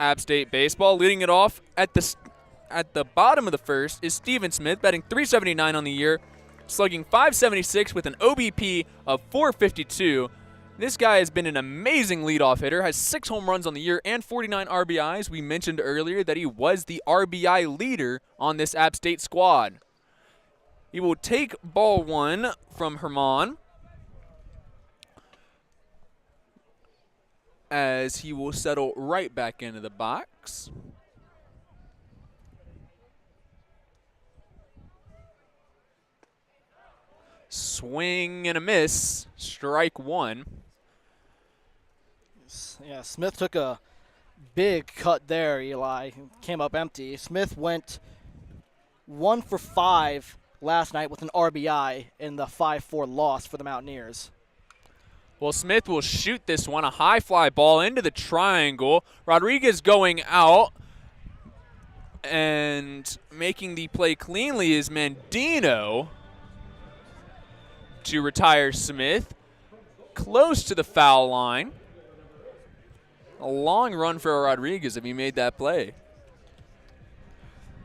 App State baseball. Leading it off at the bottom of the first is Steven Smith, batting .379 on the year, slugging .576 with an OBP of .452. This guy has been an amazing leadoff hitter, has 6 home runs on the year and 49 RBIs. We mentioned earlier that he was the RBI leader on this App State squad. He will take ball 1 from Herman, as he will settle right back into the box. Swing and a miss, strike 1. Yeah, Smith took a big cut there, Eli. Came up empty. Smith went 1 for 5 last night with an RBI in the 5-4 loss for the Mountaineers. Well, Smith will shoot this one, a high fly ball into the triangle. Rodriguez going out, and making the play cleanly is Mandino to retire Smith. Close to the foul line. A long run for Rodriguez if he made that play.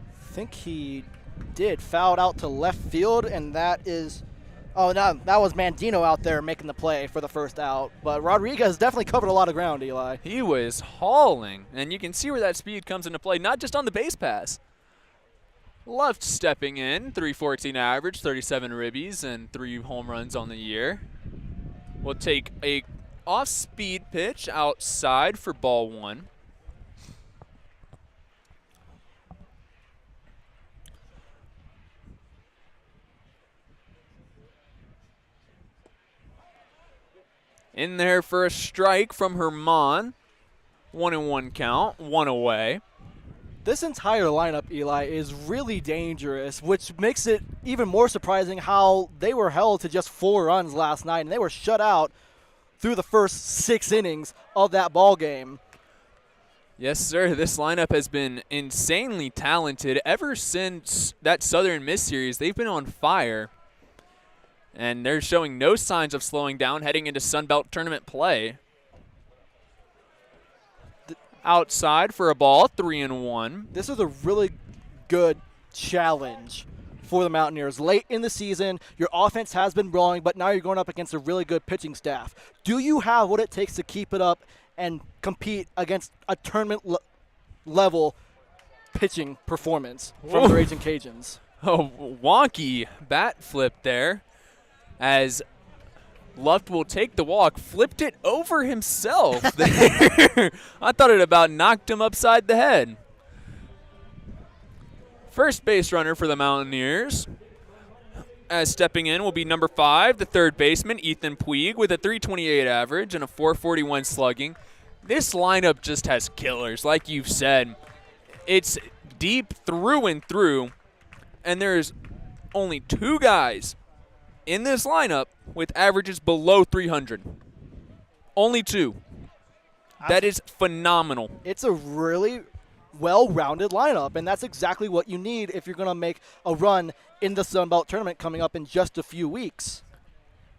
I think he did. Fouled out to left field, and that is – oh, no, that was Mandino out there making the play for the first out. But Rodriguez definitely covered a lot of ground, Eli. He was hauling, and you can see where that speed comes into play, not just on the base pass. Left stepping in, .314 average, 37 ribbies, and 3 home runs on the year. We'll take a off-speed pitch outside for ball 1. In there for a strike from Herman. 1-1 count, 1 away. This entire lineup, Eli, is really dangerous, which makes it even more surprising how they were held to just 4 runs last night, and they were shut out through the first 6 innings of that ball game. Yes, sir. This lineup has been insanely talented ever since that Southern Miss series. They've been on fire, and they're showing no signs of slowing down heading into Sun Belt tournament play. Outside for a ball, 3-1. This is a really good challenge for the Mountaineers. Late in the season, your offense has been rolling, but now you're going up against a really good pitching staff. Do you have what it takes to keep it up and compete against a tournament level pitching performance from the Ragin Cajuns? Oh, wonky bat flip there, as Luft will take the walk, flipped it over himself there. I thought it about knocked him upside the head. First base runner for the Mountaineers, as stepping in will be number 5, the third baseman, Ethan Puig, with a .328 average and a .441 slugging. This lineup just has killers, like you've said. It's deep through and through, and there's only 2 guys in this lineup with averages below 300. Only 2. That is phenomenal. It's a really well-rounded lineup, and that's exactly what you need if you're going to make a run in the Sun Belt tournament coming up in just a few weeks.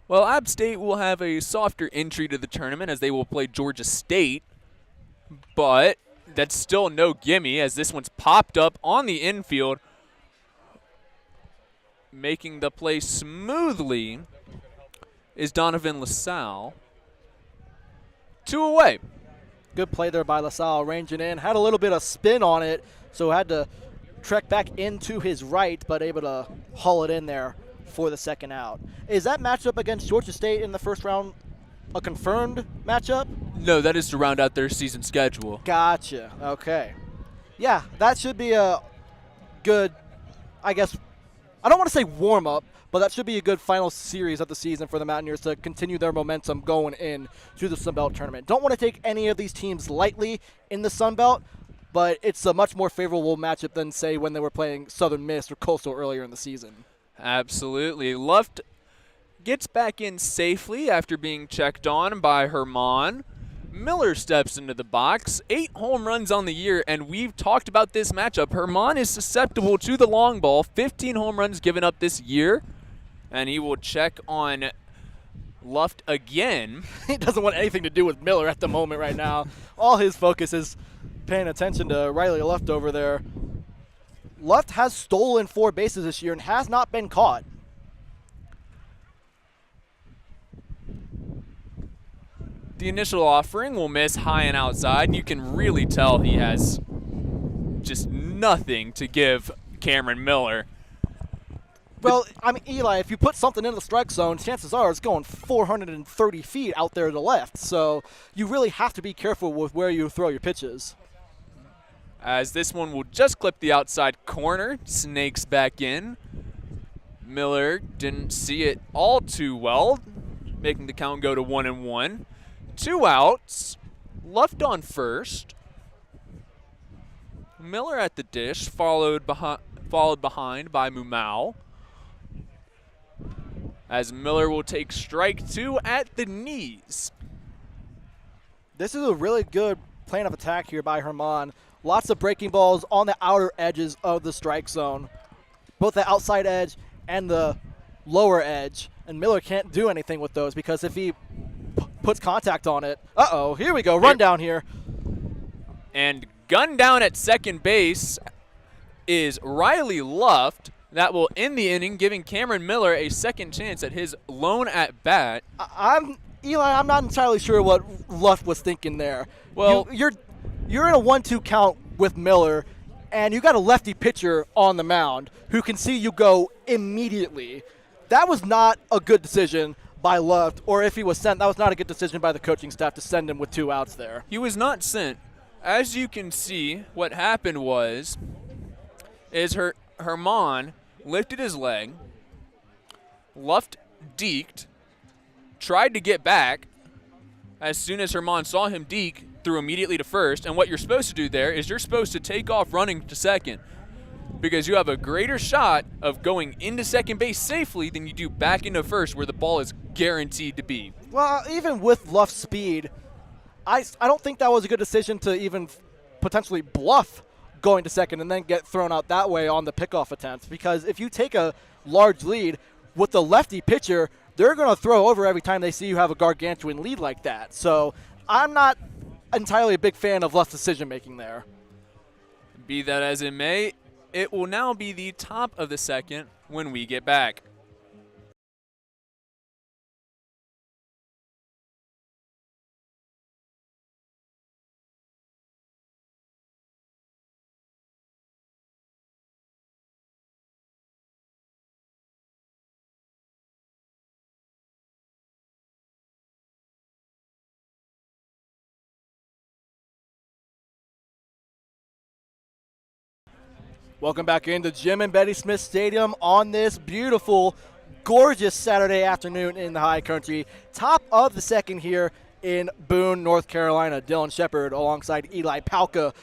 Well, App State will have a softer entry to the tournament as they will play Georgia State, but that's still no gimme as this one's popped up on the infield. Making the play smoothly is Donovan LaSalle. 2 away. Good play there by LaSalle, ranging in. Had a little bit of spin on it, so had to trek back into his right, but able to haul it in there for the second out. Is that matchup against Georgia State in the first round a confirmed matchup? No, that is to round out their season schedule. Gotcha. Okay. Yeah, that should be a good, I guess, I don't want to say warm-up, but that should be a good final series of the season for the Mountaineers to continue their momentum going in to the Sun Belt tournament. Don't want to take any of these teams lightly in the Sun Belt, but it's a much more favorable matchup than, say, when they were playing Southern Miss or Coastal earlier in the season. Absolutely. Luft gets back in safely after being checked on by Herman. Miller steps into the box. 8 home runs on the year, and we've talked about this matchup. Herman is susceptible to the long ball. 15 home runs given up this year, and he will check on Luft again. He doesn't want anything to do with Miller at the moment right now. All his focus is paying attention to Riley Luft over there. Luft has stolen 4 bases this year and has not been caught. The initial offering will miss high and outside. You can really tell he has just nothing to give Cameron Miller. Well, I mean, Eli, if you put something in the strike zone, chances are it's going 430 feet out there to the left. So you really have to be careful with where you throw your pitches. As this one will just clip the outside corner, snakes back in. Miller didn't see it all too well, making the count go to 1-1. 2 outs, Luft on first. Miller at the dish, followed behind by Mumau. As Miller will take strike 2 at the knees. This is a really good plan of attack here by Herman. Lots of breaking balls on the outer edges of the strike zone, both the outside edge and the lower edge. And Miller can't do anything with those because if he puts contact on it, uh-oh, here we go, run down here. And gun down at second base is Riley Luft. That will end the inning, giving Cameron Miller a second chance at his lone at bat. Eli, I'm not entirely sure what Luft was thinking there. Well, you're in a 1-2 count with Miller, and you got a lefty pitcher on the mound who can see you go immediately. That was not a good decision by Luft, or if he was sent, that was not a good decision by the coaching staff to send him with 2 outs there. He was not sent. As you can see, what happened is Herman lifted his leg, Luft deked, tried to get back. As soon as Herman saw him deke, threw immediately to first. And what you're supposed to do there is you're supposed to take off running to second, because you have a greater shot of going into second base safely than you do back into first, where the ball is guaranteed to be. Well, even with Luft's speed, I don't think that was a good decision to even potentially bluff going to second and then get thrown out that way on the pickoff attempt. Because if you take a large lead with the lefty pitcher, they're going to throw over every time they see you have a gargantuan lead like that. So I'm not entirely a big fan of Luft's decision-making there. Be that as it may, it will now be the top of the second when we get back. Welcome back into Jim and Betty Smith Stadium on this beautiful, gorgeous Saturday afternoon in the high country. Top of the second here in Boone, North Carolina. Dylan Shepard alongside Eli Pauca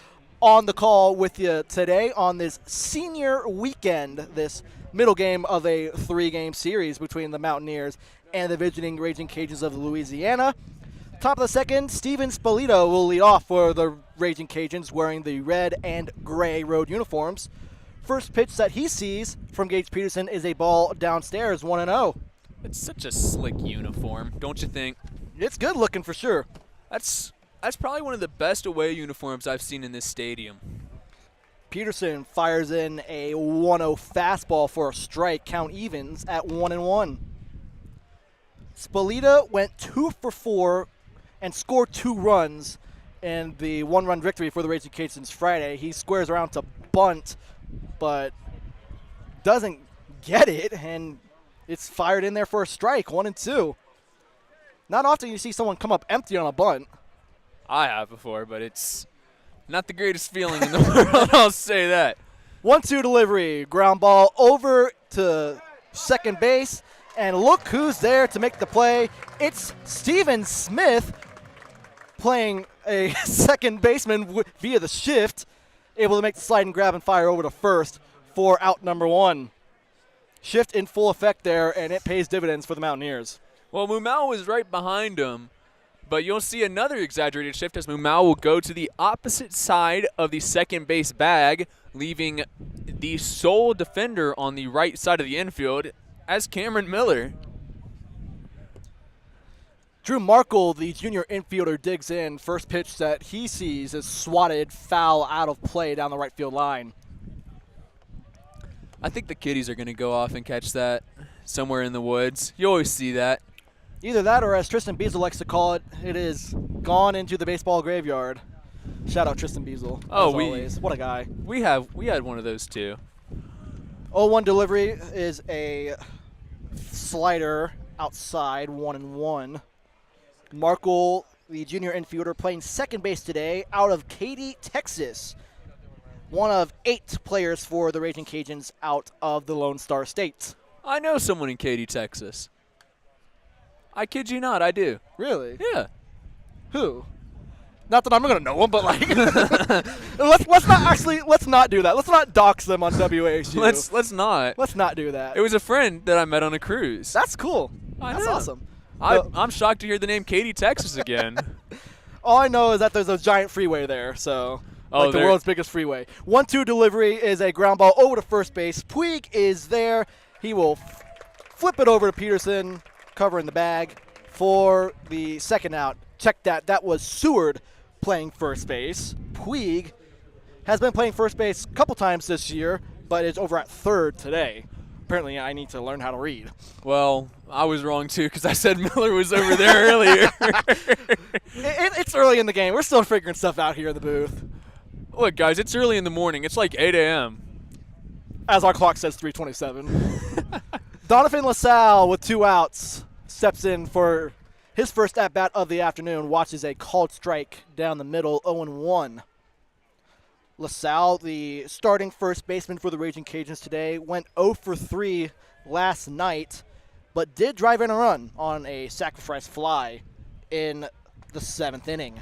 on the call with you today on this senior weekend, this middle game of a 3-game series between the Mountaineers and the visiting Ragin' Cajuns of Louisiana. Top of the second, Steven Spolito will lead off for the Ragin' Cajuns wearing the red and gray road uniforms. First pitch that he sees from Gage Peterson is a ball downstairs, 1-0. It's such a slick uniform, don't you think? It's good looking for sure. That's probably one of the best away uniforms I've seen in this stadium. Peterson fires in a 1-0 fastball for a strike, count evens at 1-1. Spolita went 2 for 4 and scored 2 runs in the 1-run victory for the Ragin' Cajuns Friday. He squares around to bunt, but doesn't get it, and it's fired in there for a strike, 1-2. Not often you see someone come up empty on a bunt. I have before, but it's not the greatest feeling in the world, I'll say that. 1-2 delivery, ground ball over to second base, and look who's there to make the play. It's Steven Smith playing a second baseman via the shift, able to make the slide and grab and fire over to first for out number 1. Shift in full effect there, and it pays dividends for the Mountaineers. Well, Mumau was right behind him, but you'll see another exaggerated shift as Mumau will go to the opposite side of the second base bag, leaving the sole defender on the right side of the infield as Cameron Miller. Drew Markle, the junior infielder, digs in. First pitch that he sees is swatted foul out of play down the right field line. I think the kiddies are going to go off and catch that somewhere in the woods. You always see that. Either that or, as Tristan Beazle likes to call it, it is gone into the baseball graveyard. Shout out Tristan Beazle, Oh, as always. What a guy. We had one of those too. 0-1 delivery is a slider outside, 1-1. Markle, the junior infielder, playing second base today out of Katy, Texas. One of 8 players for the Ragin' Cajuns out of the Lone Star State. I know someone in Katy, Texas. I kid you not, I do. Really? Yeah. Who? Not that I'm gonna know them, but like, let's not do that. Let's not dox them on WASU. Let's not. Let's not do that. It was a friend that I met on a cruise. That's cool. That's know. awesome. I'm shocked to hear the name Katy, Texas again. All I know is that there's a giant freeway there, so like the world's biggest freeway. 1-2 delivery is a ground ball over to first base. Puig is there. He will flip it over to Peterson, covering the bag for the second out. Check that. That was Seward playing first base. Puig has been playing first base a couple times this year, but is over at third today. Apparently, I need to learn how to read. Well, I was wrong, too, because I said Miller was over there earlier. It's early in the game. We're still figuring stuff out here in the booth. Look, guys, it's early in the morning. It's like 8 a.m. As our clock says, 3:27. Donovan LaSalle with 2 outs steps in for his first at-bat of the afternoon, watches a called strike down the middle, 0-1. LaSalle, the starting first baseman for the Ragin' Cajuns today, went 0 for 3 last night, but did drive in a run on a sacrifice fly in the 7th inning.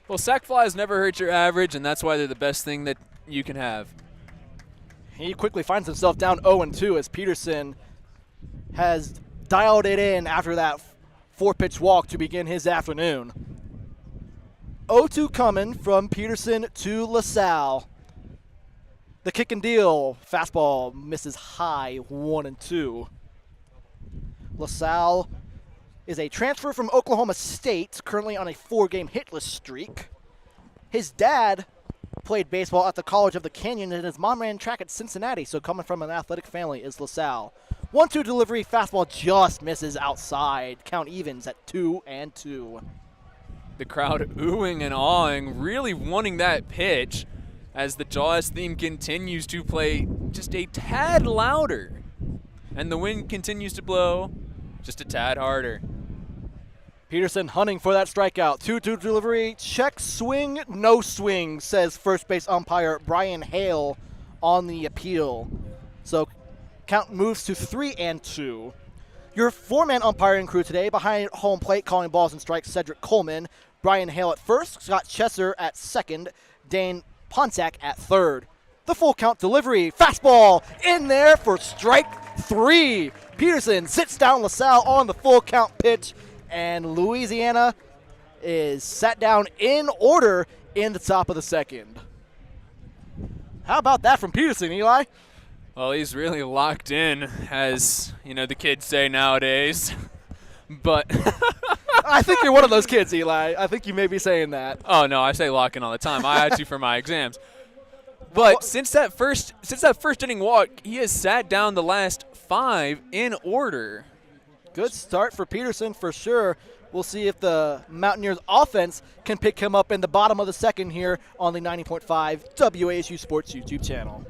Well, sac flies never hurt your average, and that's why they're the best thing that you can have. He quickly finds himself down 0-2 as Peterson has dialed it in after that 4-pitch walk to begin his afternoon. 0-2 coming from Peterson to LaSalle. The kick and deal. Fastball misses high, 1-2. LaSalle is a transfer from Oklahoma State, currently on a 4-game hitless streak. His dad played baseball at the College of the Canyon, and his mom ran track at Cincinnati, so coming from an athletic family is LaSalle. 1-2 delivery, fastball just misses outside. Count evens at 2-2. The crowd oohing and awing, really wanting that pitch as the Jaws theme continues to play just a tad louder. And the wind continues to blow just a tad harder. Peterson hunting for that strikeout. 2-2 delivery, check swing, no swing, says first base umpire Brian Hale on the appeal. So count moves to 3-2. Your 4-man umpiring crew today behind home plate calling balls and strikes, Cedric Coleman, Brian Hale at first, Scott Chesser at second, Dane Ponsack at third. The full count delivery, fastball in there for strike 3. Peterson sits down LaSalle on the full count pitch, and Louisiana is sat down in order in the top of the second. How about that from Peterson, Eli? Well, he's really locked in, as you know the kids say nowadays. But I think you're one of those kids, Eli. I think you may be saying that. Oh no, I say lock in all the time. I had to for my exams. But since that first inning walk, he has sat down the last 5 in order. Good start for Peterson for sure. We'll see if the Mountaineers offense can pick him up in the bottom of the second here on the 90.5 WASU Sports YouTube channel.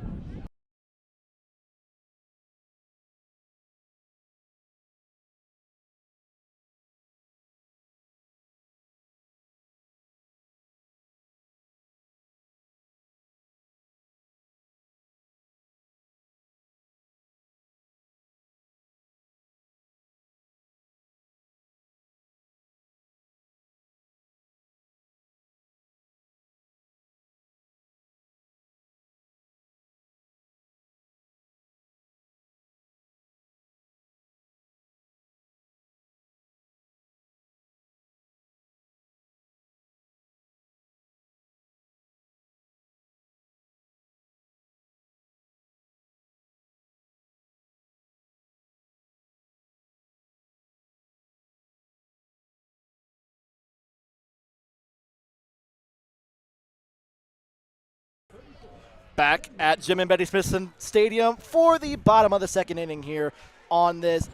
back at Jim and Betty Smithson Stadium for the bottom of the second inning here on this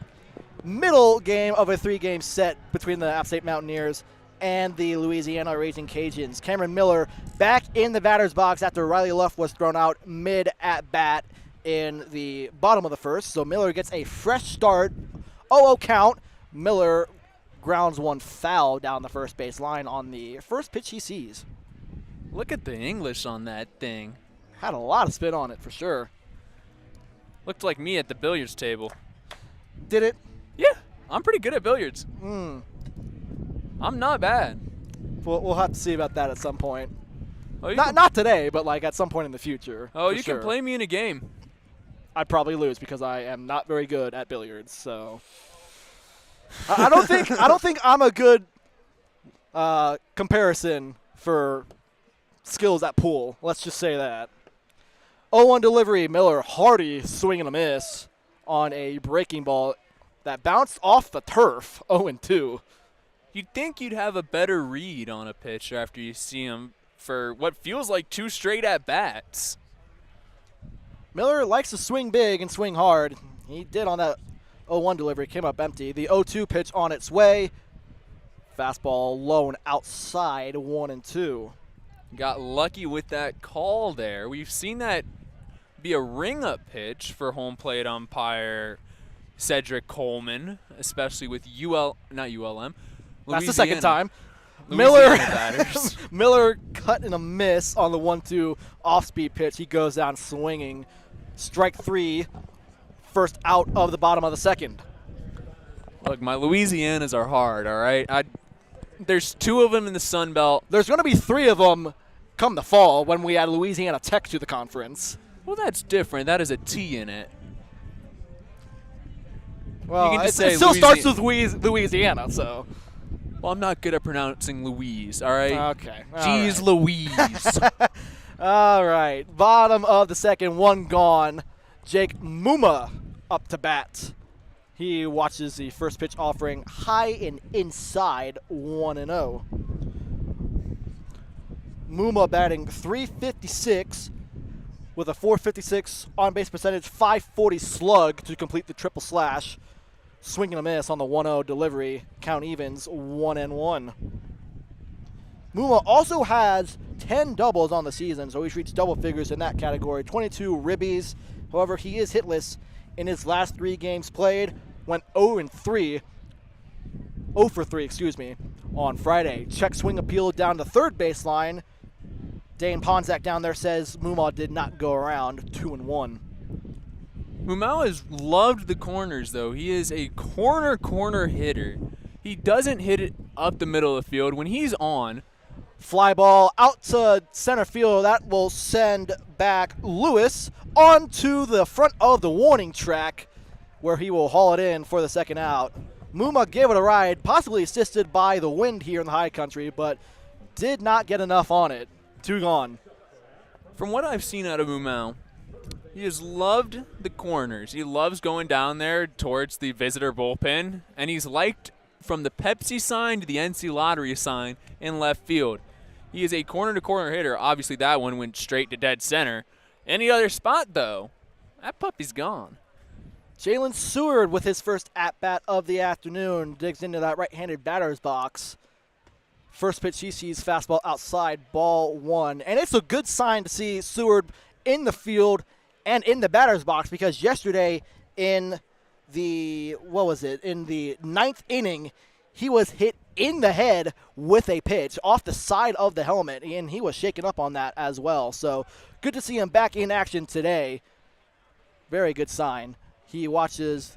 middle game of a 3-game set between the App State Mountaineers and the Louisiana Ragin Cajuns. Cameron Miller back in the batter's box after Riley Luff was thrown out mid at bat in the bottom of the first. So Miller gets a fresh start. 0-0 count. Miller grounds one foul down the first base line on the first pitch he sees. Look at the English on that thing. Had a lot of spin on it for sure. Looked like me at the billiards table. Did it? Yeah, I'm pretty good at billiards. Hmm. I'm not bad. We'll have to see about that at some point. Oh, Not today, but like at some point in the future. Oh, for you sure. can play me in a game. I'd probably lose because I am not very good at billiards. So I don't think I'm a good comparison for skills at pool. Let's just say that. 0-1 delivery. Miller hardy swing and a miss on a breaking ball that bounced off the turf. 0-2. You'd think you'd have a better read on a pitch after you see him for what feels like 2 straight at-bats. Miller likes to swing big and swing hard. He did on that 0-1 delivery. Came up empty. The 0-2 pitch on its way. Fastball low and outside. 1-2. Got lucky with that call there. We've seen that be a ring-up pitch for home plate umpire Cedric Coleman, especially with not ULM. That's the second time. Louisiana Miller cut in a miss on the 1-2 off-speed pitch. He goes down swinging. Strike 3, first out of the bottom of the second. Look, my Louisianas are hard, all right? There's 2 of them in the Sun Belt. There's going to be 3 of them come the fall when we add Louisiana Tech to the conference. Well, that's different. That is a T in it. Well, you can it just say still starts with Louisiana, so. Well, I'm not good at pronouncing Louise, all right? Okay. Jeez Louise. All right. Bottom of the second, 1 gone. Jake Muma up to bat. He watches the first pitch offering high and inside, 1-0. Muma batting .356 with a .456 on-base percentage, .540 slug to complete the triple slash. Swing and a miss on the 1-0 delivery. Count evens, 1-1. Muma also has 10 doubles on the season, so he's reached double figures in that category. 22 ribbies. However, he is hitless in his last 3 games played. Went 0 for 3, on Friday. Check swing appeal down the third baseline. Dane Ponzak down there says Muma did not go around. 2-1. Mumau has loved the corners, though. He is a corner hitter. He doesn't hit it up the middle of the field. When he's on, fly ball out to center field. That will send back Lewis onto the front of the warning track, where he will haul it in for the second out. Muma gave it a ride, possibly assisted by the wind here in the high country, but did not get enough on it. 2 gone. From what I've seen out of Mumau, he has loved the corners. He loves going down there towards the visitor bullpen, and he's liked from the Pepsi sign to the NC Lottery sign in left field. He is a corner-to-corner hitter. Obviously, that one went straight to dead center. Any other spot, though, that puppy's gone. Jalen Seward with his first at-bat of the afternoon digs into that right-handed batter's box. First pitch he sees, fastball outside, ball 1. And it's a good sign to see Seward in the field and in the batter's box, because yesterday in the 9th inning, he was hit in the head with a pitch off the side of the helmet, and he was shaken up on that as well. So good to see him back in action today. Very good sign. He watches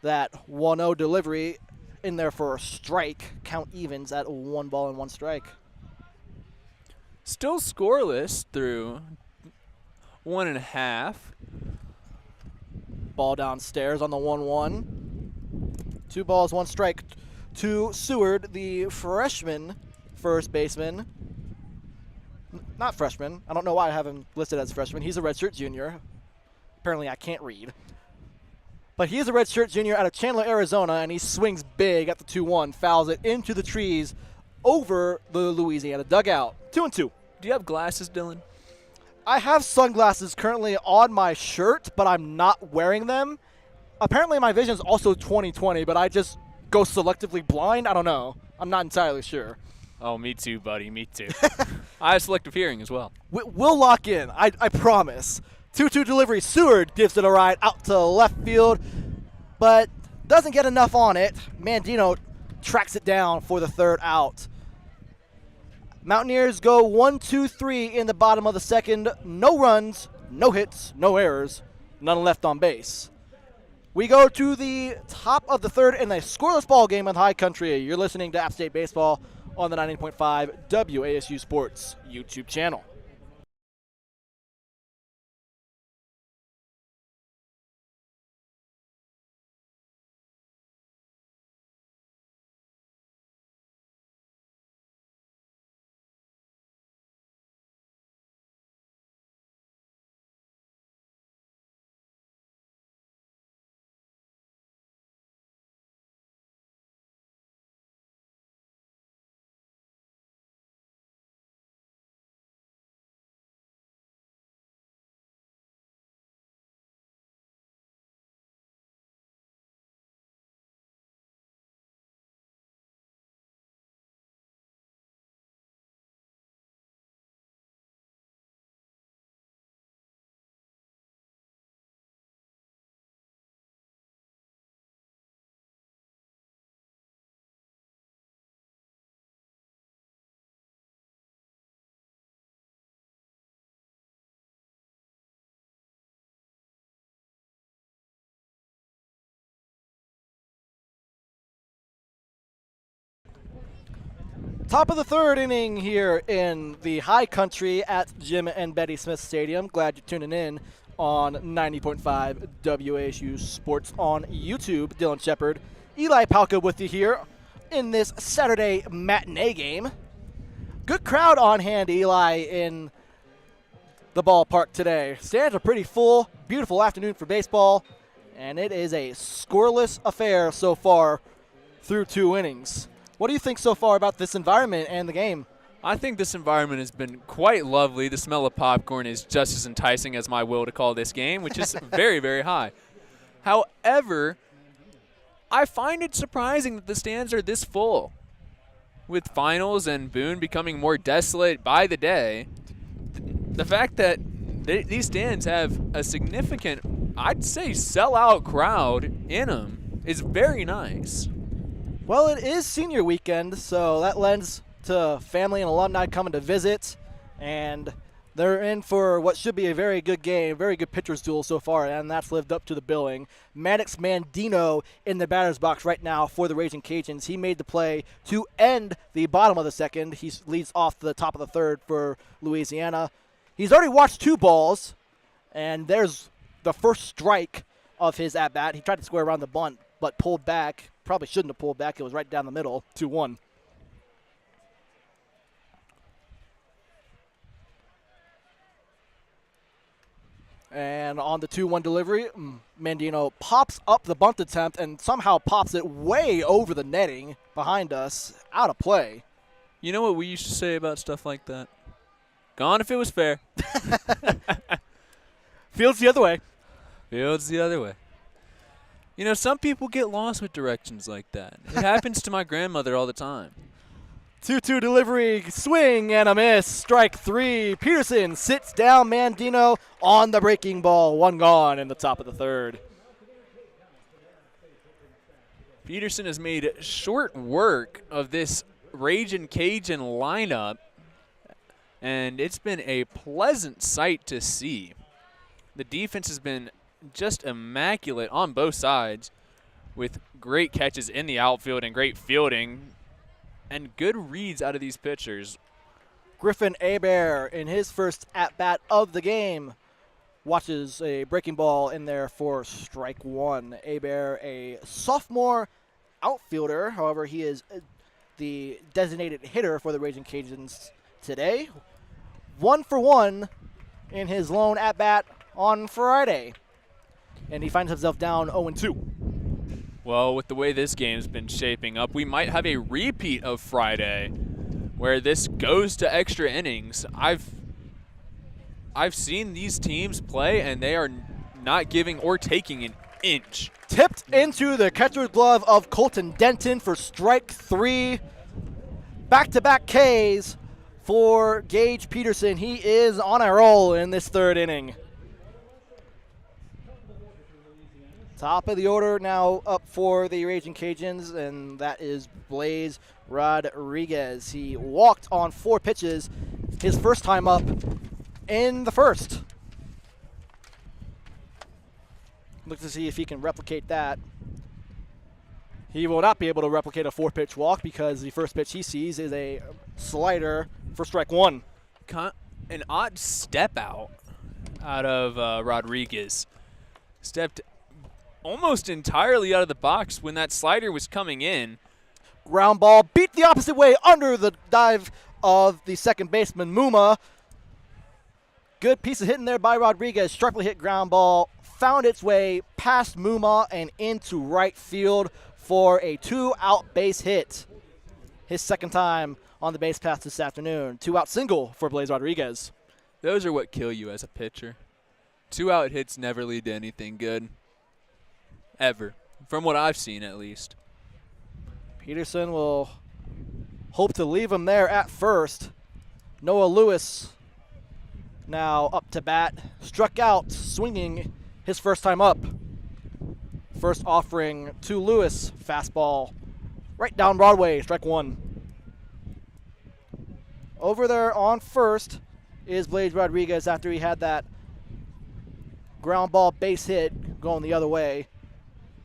that 1-0 delivery in there for a strike. Count evens at 1 ball and 1 strike. Still scoreless through 1.5. Ball downstairs on the 1-1. 2 balls, 1 strike to Seward, the freshman first baseman. Not freshman. I don't know why I have him listed as freshman. He's a redshirt junior. Apparently I can't read. But he is a redshirt junior out of Chandler, Arizona, and he swings big at the 2-1, fouls it into the trees over the Louisiana dugout. 2-2. Do you have glasses, Dylan? I have sunglasses currently on my shirt, but I'm not wearing them. Apparently my vision is also 20/20, but I just go selectively blind. I don't know. I'm not entirely sure. Oh, me too, buddy. Me too. I have selective hearing as well. We'll lock in. I promise. 2-2 delivery. Seward gives it a ride out to left field, but doesn't get enough on it. Mandino tracks it down for the third out. Mountaineers go 1-2-3 in the bottom of the second. No runs, no hits, no errors, none left on base. We go to the top of the third in a scoreless ball game in the High Country. You're listening to App State Baseball on the 90.5 WASU Sports YouTube channel. Top of the third inning here in the High Country at Jim and Betty Smith Stadium. Glad you're tuning in on 90.5 WASU Sports on YouTube. Dylan Shepard, Eli Pauca with you here in this Saturday matinee game. Good crowd on hand, Eli, in the ballpark today. Stands are pretty full. Beautiful afternoon for baseball, and it is a scoreless affair so far through 2 innings. What do you think so far about this environment and the game? I think this environment has been quite lovely. The smell of popcorn is just as enticing as my will to call this game, which is very, very high. However, I find it surprising that the stands are this full. With finals and Boone becoming more desolate by the day, the fact that these stands have a significant, I'd say, sellout crowd in them is very nice. Well, it is senior weekend, so that lends to family and alumni coming to visit, and they're in for what should be a very good game, very good pitcher's duel so far, and that's lived up to the billing. Maddox Mandino in the batter's box right now for the Ragin' Cajuns. He made the play to end the bottom of the second. He leads off the top of the third for Louisiana. He's already watched 2 balls, and there's the first strike of his at-bat. He tried to square around the bunt, but pulled back. Probably shouldn't have pulled back. It was right down the middle, 2-1. And on the 2-1 delivery, Mandino pops up the bunt attempt and somehow pops it way over the netting behind us, out of play. You know what we used to say about stuff like that? Gone if it was fair. Fields the other way. Fields the other way. You know, some people get lost with directions like that. It happens to my grandmother all the time. 2-2 delivery, swing and a miss. Strike 3. Peterson sits down Mandino on the breaking ball. 1 gone in the top of the third. Peterson has made short work of this Ragin' Cajun lineup, and it's been a pleasant sight to see. The defense has been just immaculate on both sides, with great catches in the outfield and great fielding and good reads out of these pitchers. Griffin Hebert in his first at-bat of the game watches a breaking ball in there for strike 1. Hebert, a sophomore outfielder. However, he is the designated hitter for the Ragin' Cajuns today. 1 for 1 in his lone at-bat on Friday. And he finds himself down 0-2. Well, with the way this game's been shaping up, we might have a repeat of Friday where this goes to extra innings. I've seen these teams play, and they are not giving or taking an inch. Tipped into the catcher's glove of Colton Denton for strike 3. Back-to-back Ks for Gage Peterson. He is on a roll in this 3rd inning. Top of the order now up for the Ragin Cajuns, and that is Blaze Rodriguez. He walked on 4 pitches his first time up in the 1st. Look to see if he can replicate that. He will not be able to replicate a 4-pitch walk because the first pitch he sees is a slider for strike 1. An odd step out of Rodriguez. Stepped almost entirely out of the box when that slider was coming in. Ground ball beat the opposite way under the dive of the second baseman, Muma. Good piece of hitting there by Rodriguez. Sharply hit ground ball. Found its way past Muma and into right field for a 2-out base hit. His second time on the base path this afternoon. 2-out single for Blaze Rodriguez. Those are what kill you as a pitcher. 2-out hits never lead to anything good. Ever. From what I've seen, at least. Peterson will hope to leave him there at first. Noah Lewis now up to bat. Struck out, swinging his first time up. First offering to Lewis. Fastball right down Broadway. Strike 1. Over there on first is Blaze Rodriguez after he had that ground ball base hit going the other way.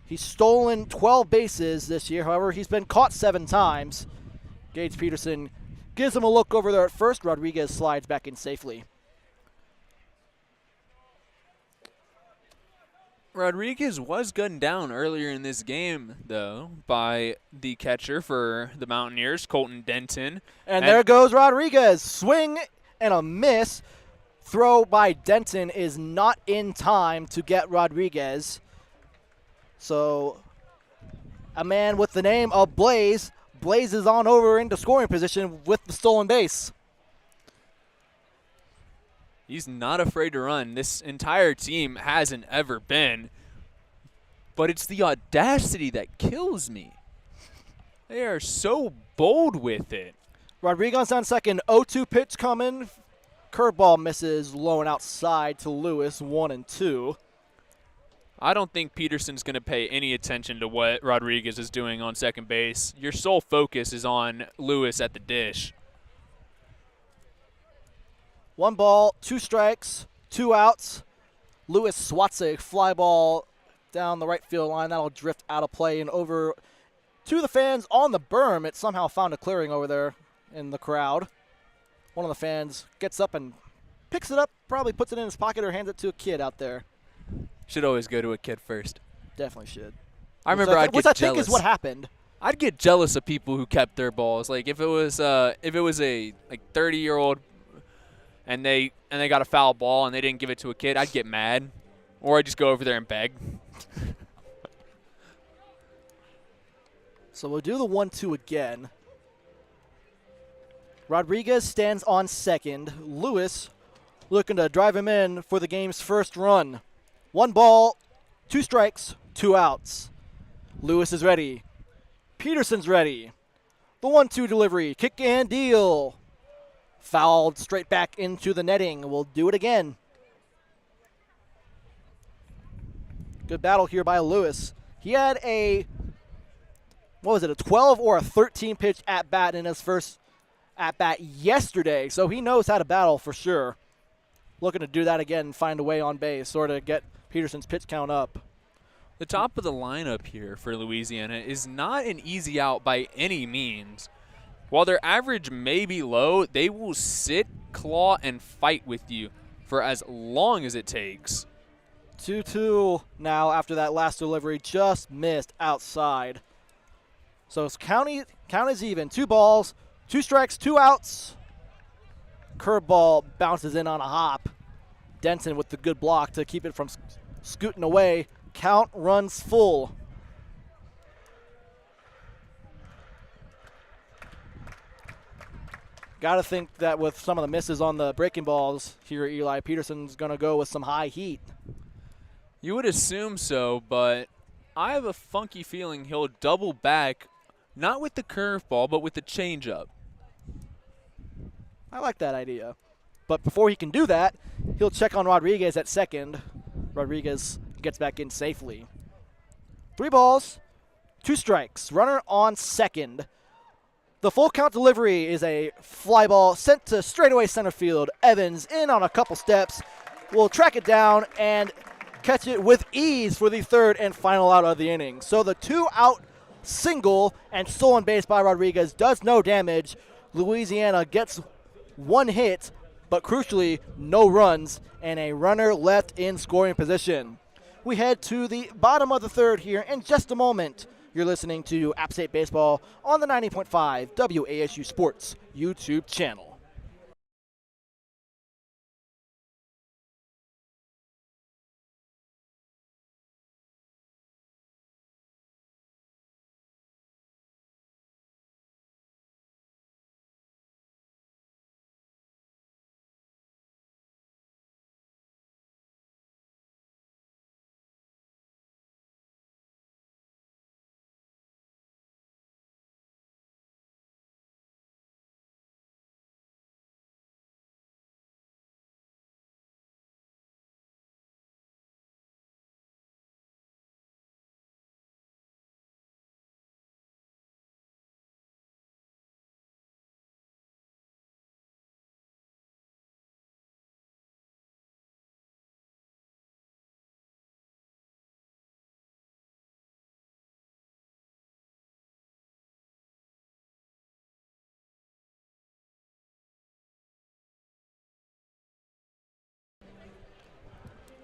He's stolen 12 bases this year. However, he's been caught 7 times. Gage Peterson gives him a look over there at first. Rodriguez slides back in safely. Rodriguez was gunned down earlier in this game, though, by the catcher for the Mountaineers, Colton Denton. And there goes Rodriguez. Swing and a miss. Throw by Denton is not in time to get Rodriguez. So a man with the name of Blaze blazes on over into scoring position with the stolen base. He's not afraid to run. This entire team hasn't ever been. But it's the audacity that kills me. They are so bold with it. Rodriguez on second. 0-2 pitch coming. Curveball misses low and outside to Lewis. 1-2. I don't think Peterson's going to pay any attention to what Rodriguez is doing on second base. Your sole focus is on Lewis at the dish. 1 ball, 2 strikes, 2 outs. Lewis swats a fly ball down the right field line. That'll drift out of play and over to the fans on the berm. It somehow found a clearing over there in the crowd. One of the fans gets up and picks it up, probably puts it in his pocket or hands it to a kid out there. Should always go to a kid first. Definitely should. I remember I'd get jealous. Which I think is what happened. I'd get jealous of people who kept their balls. Like if it was a 30-year-old and they got a foul ball and they didn't give it to a kid, I'd get mad, or I'd just go over there and beg. So we'll do the 1-2 again. Rodriguez stands on second. Lewis looking to drive him in for the game's first run. 1 ball, 2 strikes, 2 outs. Lewis is ready. Peterson's ready. The 1-2 delivery, kick and deal. Fouled straight back into the netting. We'll do it again. Good battle here by Lewis. He had a 12 or a 13 pitch at bat in his first at bat yesterday, so he knows how to battle for sure. Looking to do that again and find a way on base or to get Peterson's pitch count up. The top of the lineup here for Louisiana is not an easy out by any means. While their average may be low, they will sit, claw, and fight with you for as long as it takes. 2-2 now after that last delivery, just missed outside. So count is even. 2 balls, 2 strikes, 2 outs. Curveball bounces in on a hop. Denton with the good block to keep it from scooting away. Count runs full. Got to think that with some of the misses on the breaking balls here, Eli Peterson's going to go with some high heat. You would assume so, but I have a funky feeling he'll double back, not with the curveball, but with the changeup. I like that idea. But before he can do that, he'll check on Rodriguez at second. Rodriguez gets back in safely. 3 balls, 2 strikes. Runner on second. The full count delivery is a fly ball sent to straightaway center field. Evans in on a couple steps. Will track it down and catch it with ease for the third and final out of the inning. So the 2-out single and stolen base by Rodriguez does no damage. Louisiana gets 1 hit, but crucially, no runs and a runner left in scoring position. We head to the bottom of the third here in just a moment. You're listening to App State Baseball on the 90.5 WASU Sports YouTube channel.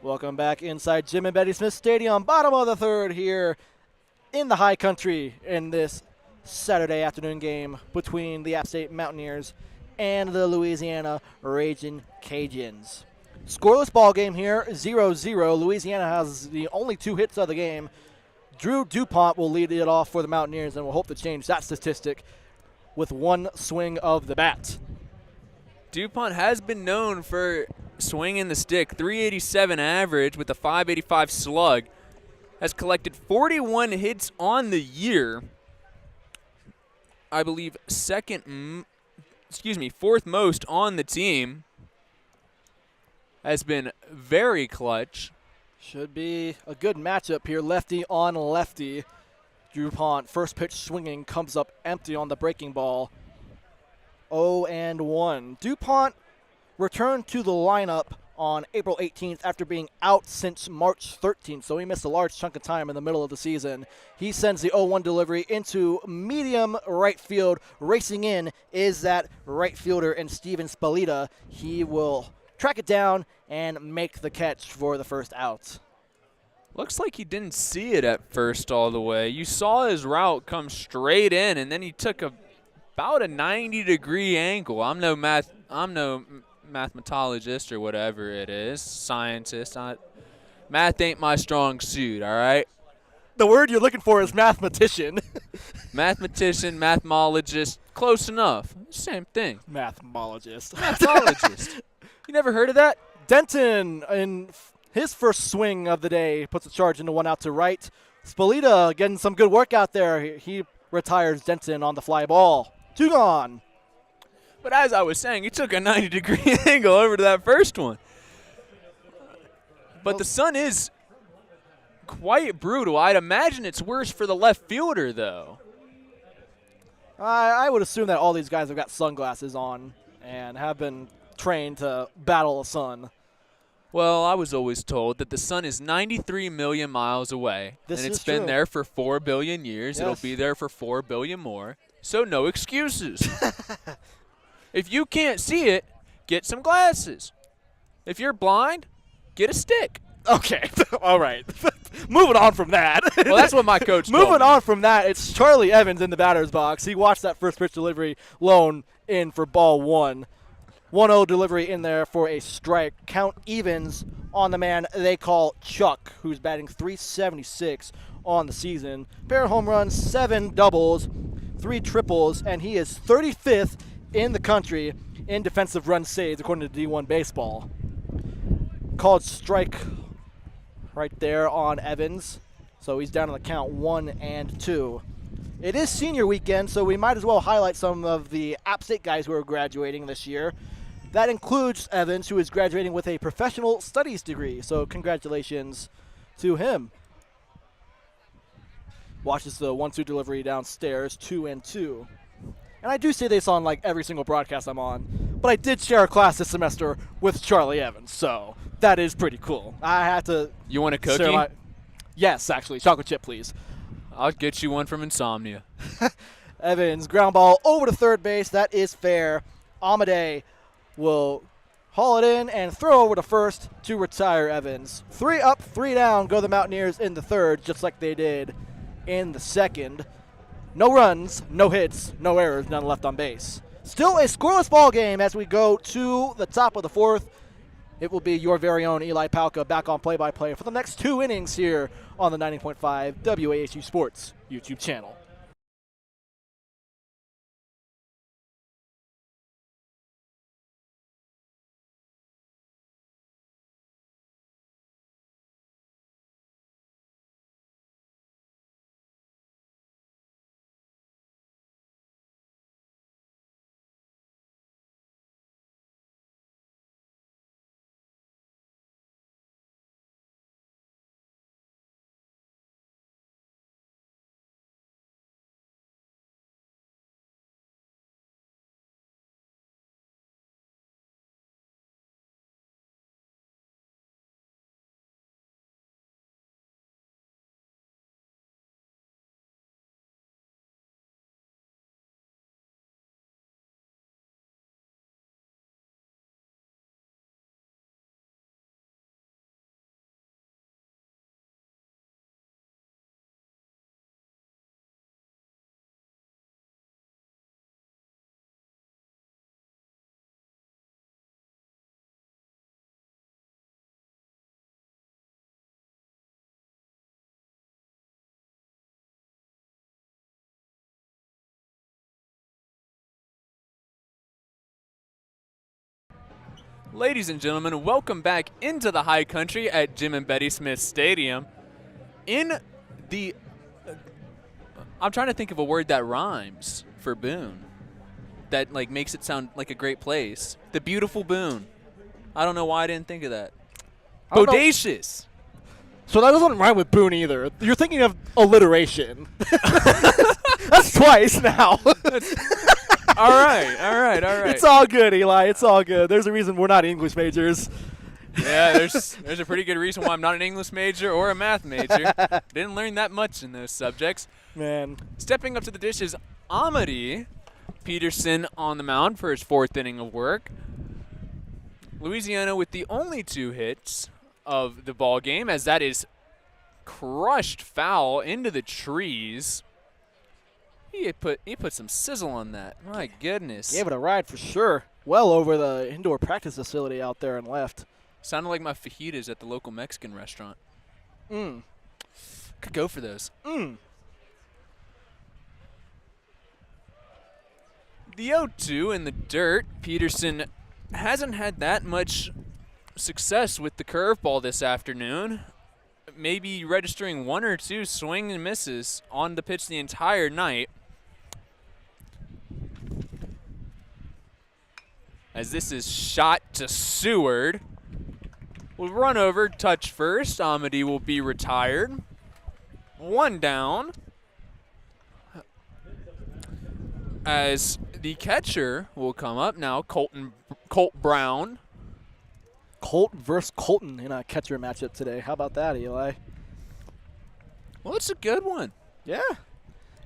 Welcome back inside Jim and Betty Smith Stadium, bottom of the third here in the high country in this Saturday afternoon game between the App State Mountaineers and the Louisiana Ragin Cajuns. Scoreless ball game here, 0-0. Louisiana has the only 2 hits of the game. Drew DuPont will lead it off for the Mountaineers, and we'll hope to change that statistic with 1 swing of the bat. DuPont has been known for swinging the stick, 387 average with a 585 slug. Has collected 41 hits on the year. I believe fourth most on the team. Has been very clutch. Should be a good matchup here, lefty on lefty. DuPont, first pitch swinging, comes up empty on the breaking ball. 0-1. DuPont returned to the lineup on April 18th after being out since March 13th, so he missed a large chunk of time in the middle of the season. He sends the 0-1 delivery into medium right field. Racing in is that right fielder and Steven Spalita. He will track it down and make the catch for the first out. Looks like he didn't see it at first all the way. You saw his route come straight in, and then he took about a 90-degree angle. I'm no mathematologist or whatever it is, scientist. Math ain't my strong suit, all right? The word you're looking for is mathematician. Mathematician, mathemologist, close enough. Same thing. Mathemologist. Mathologist. You never heard of that? Denton, in his first swing of the day, puts a charge into 1 out to right. Spalita getting some good work out there. He retires Denton on the fly ball. 2 gone. But as I was saying, he took a 90-degree angle over to that first one. But the sun is quite brutal. I'd imagine it's worse for the left fielder, though. I would assume that all these guys have got sunglasses on and have been trained to battle the sun. Well, I was always told that the sun is 93 million miles away, and it's been there for 4 billion years. Yes. It'll be there for 4 billion more, so no excuses. If you can't see it, get some glasses. If you're blind, get a stick. Okay, all right. Moving on from that. Well, that's what my coach told me. Moving on from that, it's Charlie Evans in the batter's box. He watched that first pitch delivery lone in for ball 1. 1-0 delivery in there for a strike. Count evens on the man they call Chuck, who's batting .376 on the season. Pair of home runs, 7 doubles, 3 triples, and he is 35th in the country in defensive run saves, according to D1 Baseball. Called strike right there on Evans. So he's down on the count 1 and 2. It is senior weekend, so we might as well highlight some of the App State guys who are graduating this year. That includes Evans, who is graduating with a professional studies degree. So congratulations to him. Watches the 1-2 delivery downstairs, 2 and 2. And I do say this on like every single broadcast I'm on, but I did share a class this semester with Charlie Evans, so that is pretty cool. I had to. You want a cookie? Yes, actually, chocolate chip, please. I'll get you one from Insomnia. Evans, ground ball over to third base. That is fair. Amade will haul it in and throw over to first to retire Evans. 3 up, 3 down. Go the Mountaineers in the third, just like they did in the second. No runs, no hits, no errors, none left on base. Still a scoreless ball game as we go to the top of the fourth. It will be your very own Eli Pauca back on play-by-play for the next 2 innings here on the 90.5 WASU Sports YouTube channel. Ladies and gentlemen, welcome back into the high country at Jim and Betty Smith Stadium. In the, I'm trying to think of a word that rhymes for Boone, that like makes it sound like a great place. The beautiful Boone. I don't know why I didn't think of that. Bodacious. So that doesn't rhyme with Boone either. You're thinking of alliteration. That's twice now. All right. It's all good, Eli. It's all good. There's a reason we're not English majors. Yeah, there's a pretty good reason why I'm not an English major or a math major. Didn't learn that much in those subjects. Man. Stepping up to the dish is Amade Peterson on the mound for his 4th inning of work. Louisiana with the only 2 hits of the ball game, as that is crushed foul into the trees. He put some sizzle on that. My goodness. Gave it a ride for sure. Well over the indoor practice facility out there and left. Sounded like my fajitas at the local Mexican restaurant. Mmm. Could go for those. Mmm. The 0-2 in the dirt. Peterson hasn't had that much success with the curveball this afternoon. Maybe registering 1 or 2 swing and misses on the pitch the entire night. As this is shot to Seward. Will run over, touch first. Amade will be retired. 1 down. As the catcher will come up now, Colt Brown. Colt versus Colton in a catcher matchup today. How about that, Eli? Well, it's a good one. Yeah.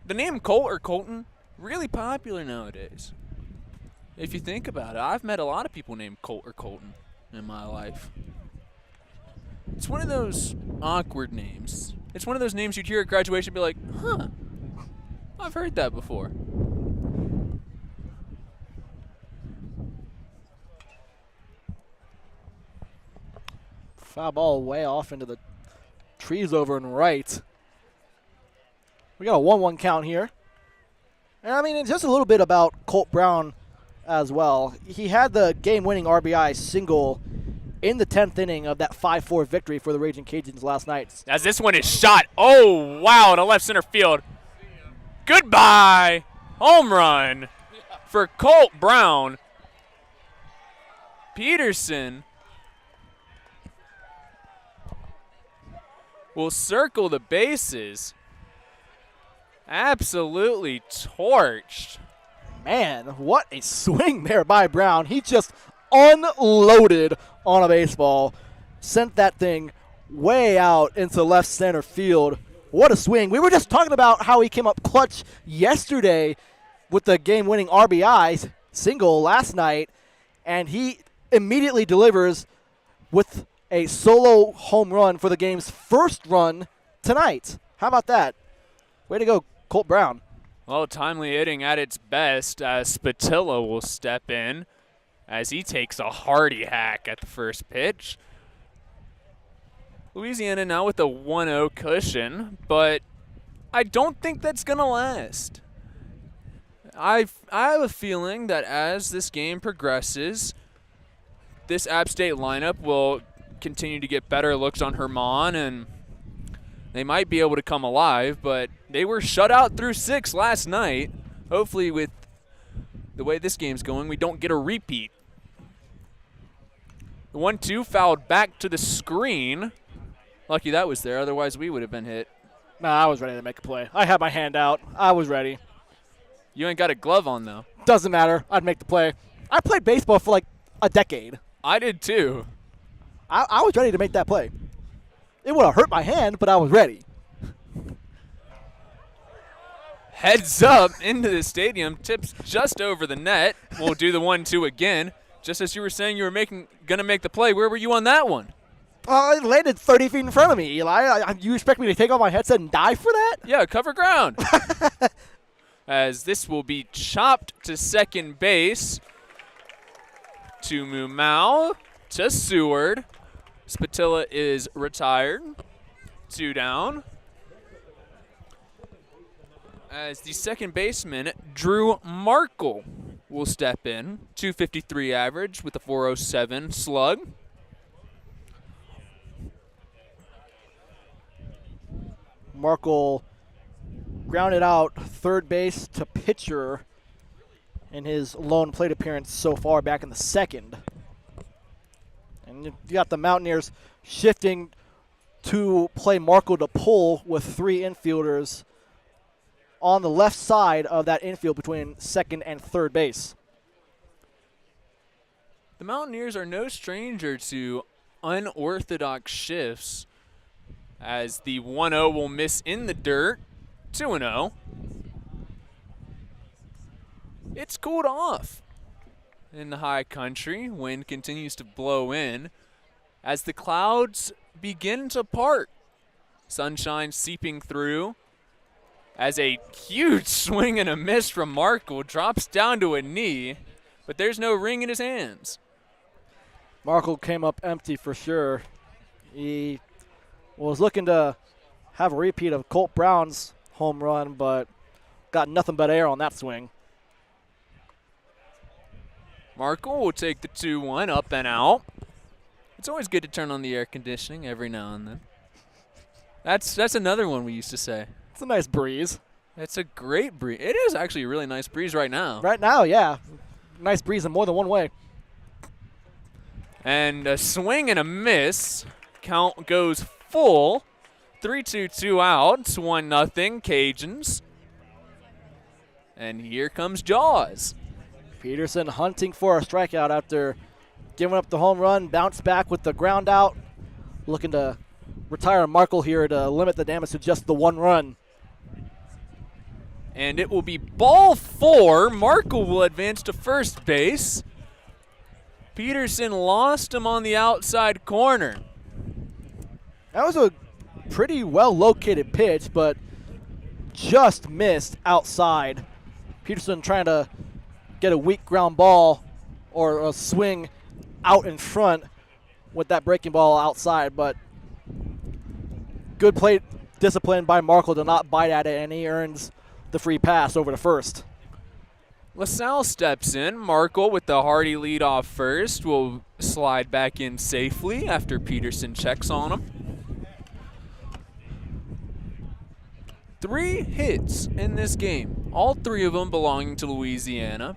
The name Colt or Colton, really popular nowadays. If you think about it, I've met a lot of people named Colt or Colton in my life. It's one of those awkward names. It's one of those names you'd hear at graduation and be like, huh, I've heard that before. Foul ball way off into the trees over and right. We got a 1-1 count here. And I mean, it's just a little bit about Colt Brown as well. He had the game-winning RBI single in the 10th inning of that 5-4 victory for the Ragin Cajuns last night. As this one is shot. Oh, wow, to left center field. Goodbye. Home run for Colt Brown. Peterson will circle the bases. Absolutely torched. Man, what a swing there by Brown. He just unloaded on a baseball. Sent that thing way out into left center field. What a swing. We were just talking about how he came up clutch yesterday with the game-winning RBI single last night, and he immediately delivers with a solo home run for the game's first run tonight. How about that? Way to go, Colt Brown. Well, timely hitting at its best as Spatilla will step in as he takes a hearty hack at the first pitch. Louisiana now with a 1-0 cushion, but I don't think that's going to last. I have a feeling that as this game progresses, this App State lineup will continue to get better looks on Herman, and they might be able to come alive, but they were shut out through 6 last night. Hopefully with the way this game's going, we don't get a repeat. The 1-2 fouled back to the screen. Lucky that was there, otherwise we would have been hit. Nah, I was ready to make a play. I had my hand out. I was ready. You ain't got a glove on, though. Doesn't matter. I'd make the play. I played baseball for like a decade. I did, too. I was ready to make that play. It would have hurt my hand, but I was ready. Heads up into the stadium, tips just over the net. We'll do the 1-2 again. Just as you were saying you were gonna make the play, where were you on that one? It landed 30 feet in front of me, Eli. You expect me to take off my headset and die for that? Yeah, cover ground. As this will be chopped to second base. To Mumau, to Seward. Spatilla is retired. 2 down. As the second baseman, Drew Markle, will step in. 253 average with a 407 slug. Markle grounded out third base to pitcher in his lone plate appearance so far back in the second. And you got the Mountaineers shifting to play Markle to pull with 3 infielders on the left side of that infield between second and third base. The Mountaineers are no stranger to unorthodox shifts, as the 1-0 will miss in the dirt. 2-0. It's cooled off in the high country. Wind continues to blow in as the clouds begin to part. Sunshine seeping through as a huge swing and a miss from Markle drops down to a knee, but there's no ring in his hands. Markle came up empty for sure. He was looking to have a repeat of Colt Brown's home run, but got nothing but air on that swing. Markle will take the 2-1 up and out. It's always good to turn on the air conditioning every now and then. That's another one we used to say. It's a nice breeze. It's a great breeze. It is actually a really nice breeze right now. Right now, yeah. Nice breeze in more than one way. And a swing and a miss. Count goes full. 3-2, 2 outs. 1-0 Cajuns. And here comes Jaws. Peterson hunting for a strikeout after giving up the home run. Bounce back with the ground out. Looking to retire Markle here to limit the damage to just the 1 run. And it will be ball 4. Markle will advance to first base. Peterson lost him on the outside corner. That was a pretty well-located pitch, but just missed outside. Peterson trying to get a weak ground ball or a swing out in front with that breaking ball outside, but good plate discipline by Markle to not bite at it, and he earns the free pass over to first. LaSalle steps in. Markle with the hearty lead off first will slide back in safely after Peterson checks on him. 3 hits in this game, all 3 of them belonging to Louisiana,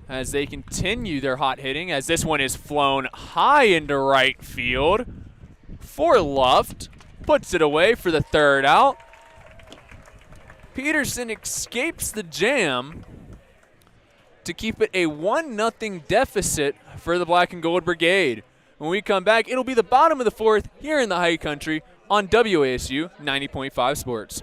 as they continue their hot hitting, as this one is flown high into right field for Luft. Puts it away for the 3rd out. Peterson escapes the jam to keep it a 1-0 deficit for the Black and Gold Brigade. When we come back, it'll be the bottom of the 4th here in the High Country on WASU 90.5 Sports.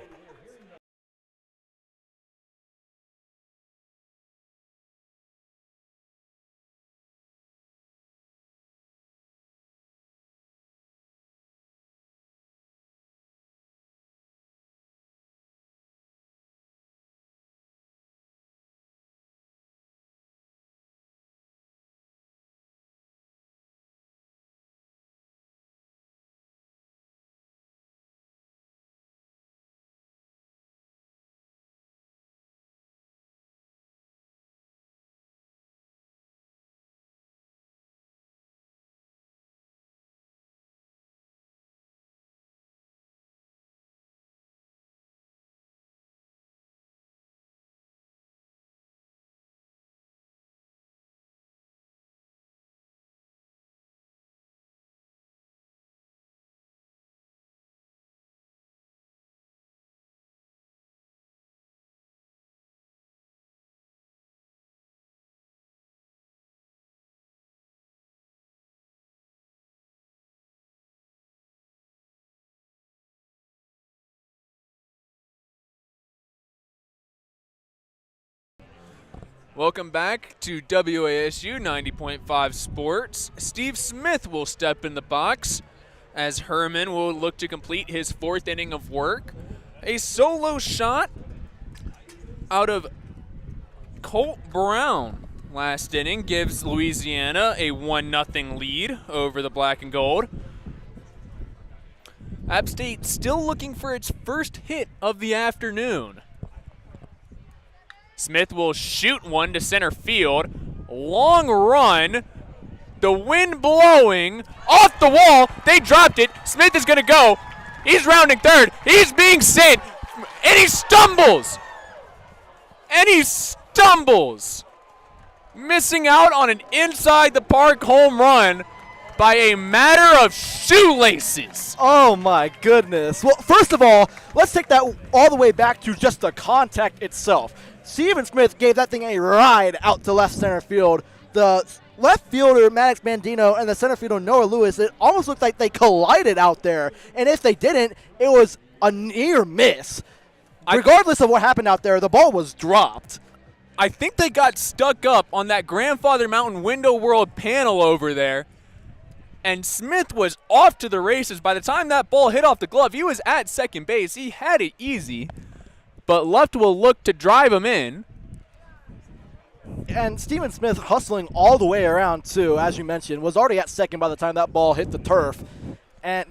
Welcome back to WASU 90.5 Sports. Steve Smith will step in the box as Herman will look to complete his 4th inning of work. A solo shot out of Colt Brown last inning gives Louisiana a 1-0 lead over the Black and Gold. App State still looking for its first hit of the afternoon. Smith will shoot one to center field. Long run. The wind blowing. Off the wall. They dropped it. Smith is going to go. He's rounding 3rd. He's being sent. And he stumbles. Missing out on an inside the park home run by a matter of shoelaces. Oh my goodness. Well, first of all, let's take that all the way back to just the contact itself. Steven Smith gave that thing a ride out to left center field. The left fielder, Maddox Bandino, and the center fielder, Noah Lewis, it almost looked like they collided out there. And if they didn't, it was a near miss. Regardless of what happened out there, the ball was dropped. I think they got stuck up on that Grandfather Mountain Window World panel over there. And Smith was off to the races. By the time that ball hit off the glove, he was at second base. He had it easy. But Luft will look to drive him in. And Steven Smith hustling all the way around, too, as you mentioned, was already at second by the time that ball hit the turf. And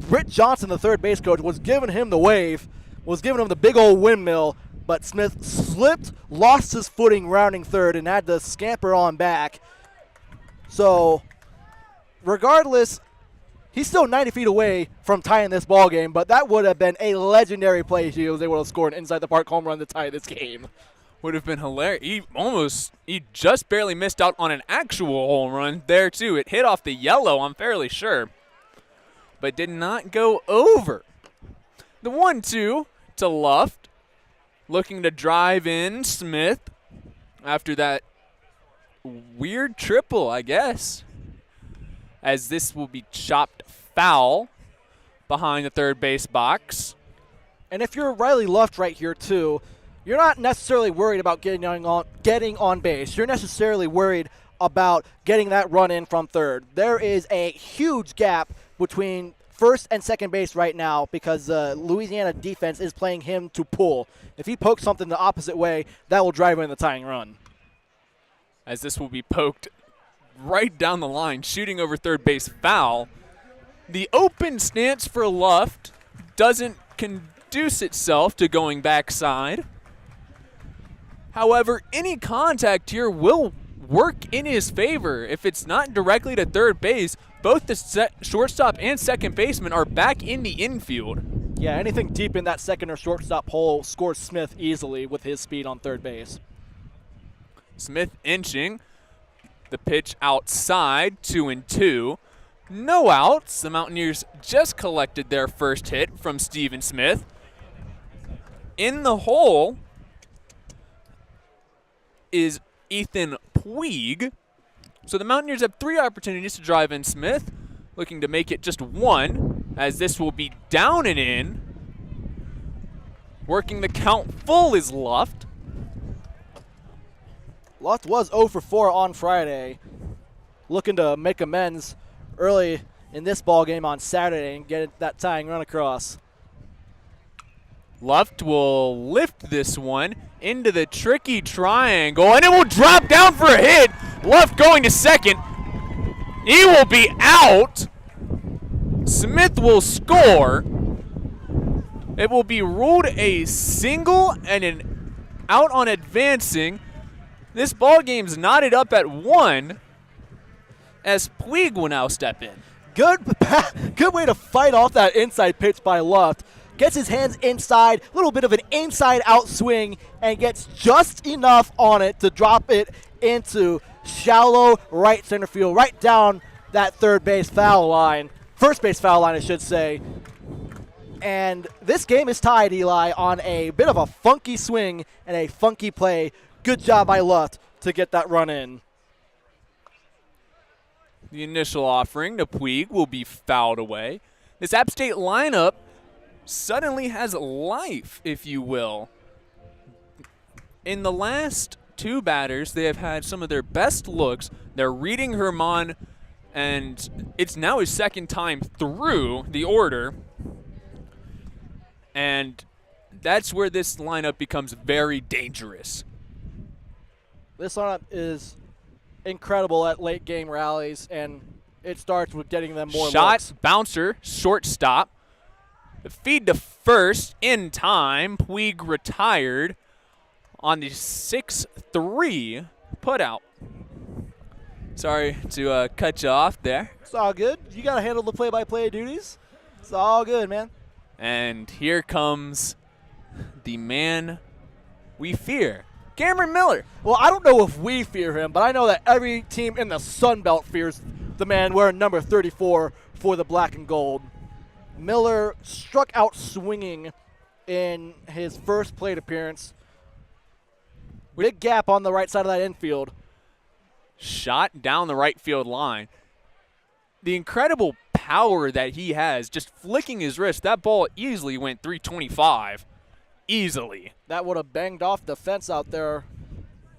Britt Johnson, the third base coach, was giving him the wave, was giving him the big old windmill, but Smith slipped, lost his footing rounding 3rd, and had to scamper on back. So, regardless, he's still 90 feet away from tying this ball game, but that would have been a legendary play if he was able to score an inside the park home run to tie this game. Would have been hilarious. He just barely missed out on an actual home run there too. It hit off the yellow, I'm fairly sure, but did not go over. The 1-2 to Luft, looking to drive in Smith after that weird triple, I guess, as this will be chopped foul behind the third base box. And if you're Riley Luft right here too, you're not necessarily worried about getting on base. You're necessarily worried about getting that run in from 3rd. There is a huge gap between first and second base right now because Louisiana defense is playing him to pull. If he pokes something the opposite way, that will drive in the tying run. As this will be poked right down the line, shooting over third base foul. The open stance for Luft doesn't conduce itself to going backside. However, any contact here will work in his favor. If it's not directly to third base, both the shortstop and second baseman are back in the infield. Yeah, anything deep in that second or shortstop hole scores Smith easily with his speed on third base. Smith inching. The pitch outside, 2-2. No outs. The Mountaineers just collected their first hit from Steven Smith. In the hole is Ethan Puig. So the Mountaineers have 3 opportunities to drive in Smith, looking to make it just 1, as this will be down and in. Working the count full is Luft. Luft was 0 for 4 on Friday, looking to make amends early in this ball game on Saturday and get that tying run across. Luft will lift this one into the tricky triangle, and it will drop down for a hit. Luft going to second. He will be out. Smith will score. It will be ruled a single and an out on advancing. This ball game's knotted up at 1 as Puig will now step in. Good way to fight off that inside pitch by Luft. Gets his hands inside, a little bit of an inside-out swing, and gets just enough on it to drop it into shallow right center field, right down that third base foul line. First base foul line, I should say. And this game is tied, Eli, on a bit of a funky swing and a funky play. Good job by Luft to get that run in. The initial offering to Puig will be fouled away. This App State lineup suddenly has life, if you will. In the last 2 batters, they have had some of their best looks. They're reading Herman, and it's now his second time through the order. And that's where this lineup becomes very dangerous. This lineup is incredible at late game rallies, and it starts with getting them more shot, looks. Bouncer, shortstop. The feed to first in time. Puig retired on the 6-3 putout. Sorry to cut you off there. It's all good. You got to handle the play-by-play duties. It's all good, man. And here comes the man we fear, Cameron Miller. Well, I don't know if we fear him, but I know that every team in the Sun Belt fears the man wearing number 34 for the black and gold. Miller struck out swinging in his first plate appearance. Big gap on the right side of that infield. Shot down the right field line. The incredible power that he has, just flicking his wrist, that ball easily went 325. Easily. That would have banged off the fence out there